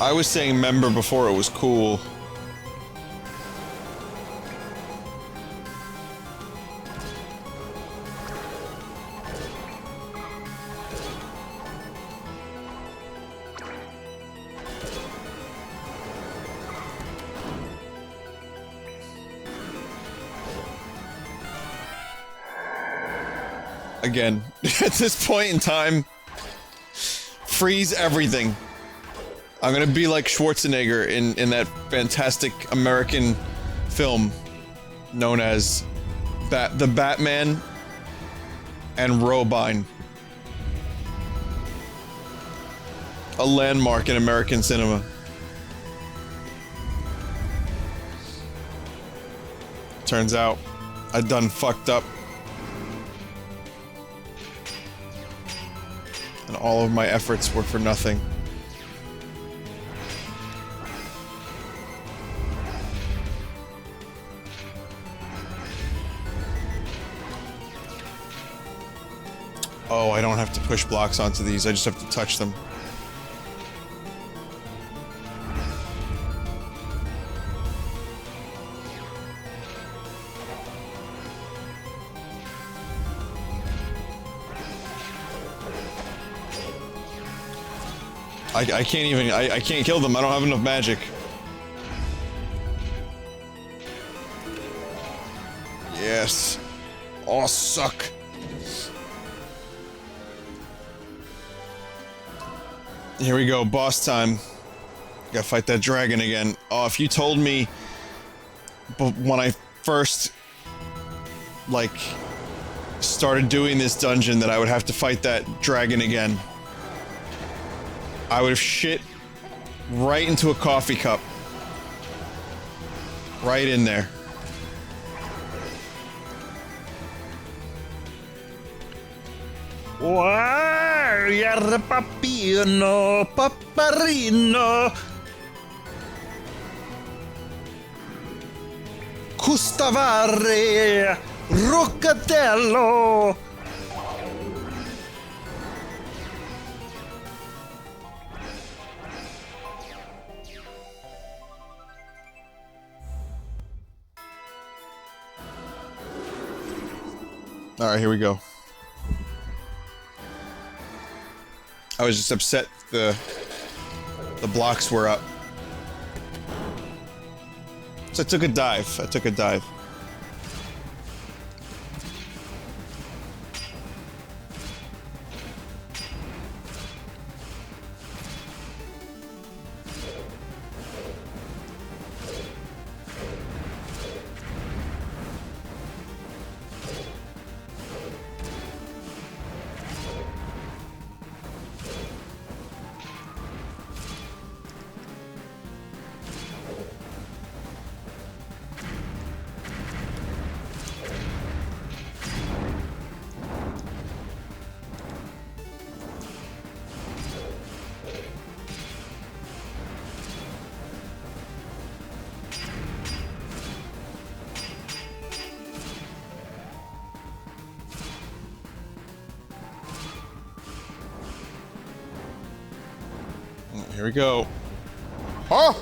I was saying member before it was cool. Again, at this point in time, freeze everything. I'm gonna be like Schwarzenegger in that fantastic American film known as The Batman and Robine. A landmark in American cinema. Turns out, I done fucked up. And all of my efforts were for nothing. Oh, I don't have to push blocks onto these, I just have to touch them. I can't even, I can't kill them, I don't have enough magic. Yes. Oh, suck. Here we go, boss time. Gotta fight that dragon again. Oh, if you told me when I first, like, started doing this dungeon that I would have to fight that dragon again, I would have shit right into a coffee cup. Right in there. Warrior papino, paparino. Custavare, Roccatello. Alright, here we go. I was just upset the blocks were up. So I took a dive. Here we go. Huh?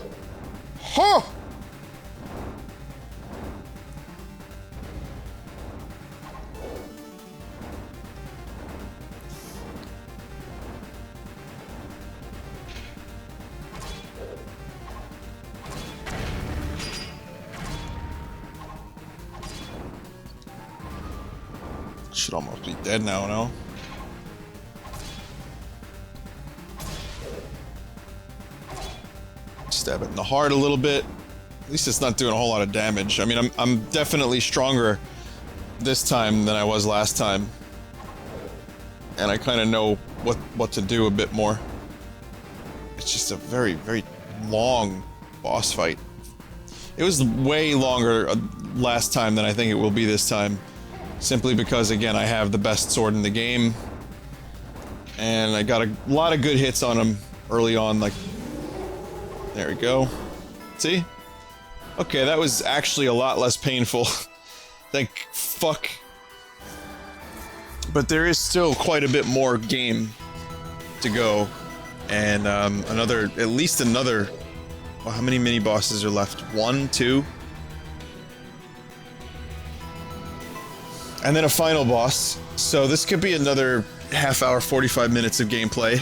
Huh? Should almost be dead now, no? Stab it in the heart a little bit. At least it's not doing a whole lot of damage. I mean, I'm definitely stronger this time than I was last time. And I kind of know what to do a bit more. It's just a very, very long boss fight. It was way longer last time than I think it will be this time. Simply because, again, I have the best sword in the game. And I got a lot of good hits on him early on, like... There we go. See? Okay, that was actually a lot less painful. Thank fuck. But there is still quite a bit more game to go. And, at least another... Well, how many mini-bosses are left? 1, 2? And then a final boss. So this could be another half hour, 45 minutes of gameplay.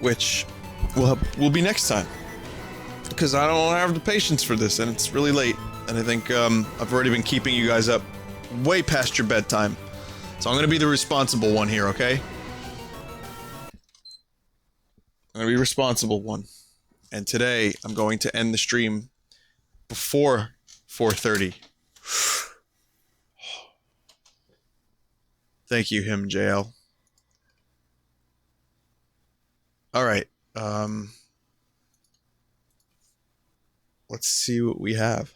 Which will be next time. Because I don't have the patience for this, and it's really late. And I think, I've already been keeping you guys up way past your bedtime. So I'm gonna be the responsible one here, okay? I'm gonna be responsible one. And today, I'm going to end the stream before 4:30. Thank you, him, JL. Alright, let's see what we have.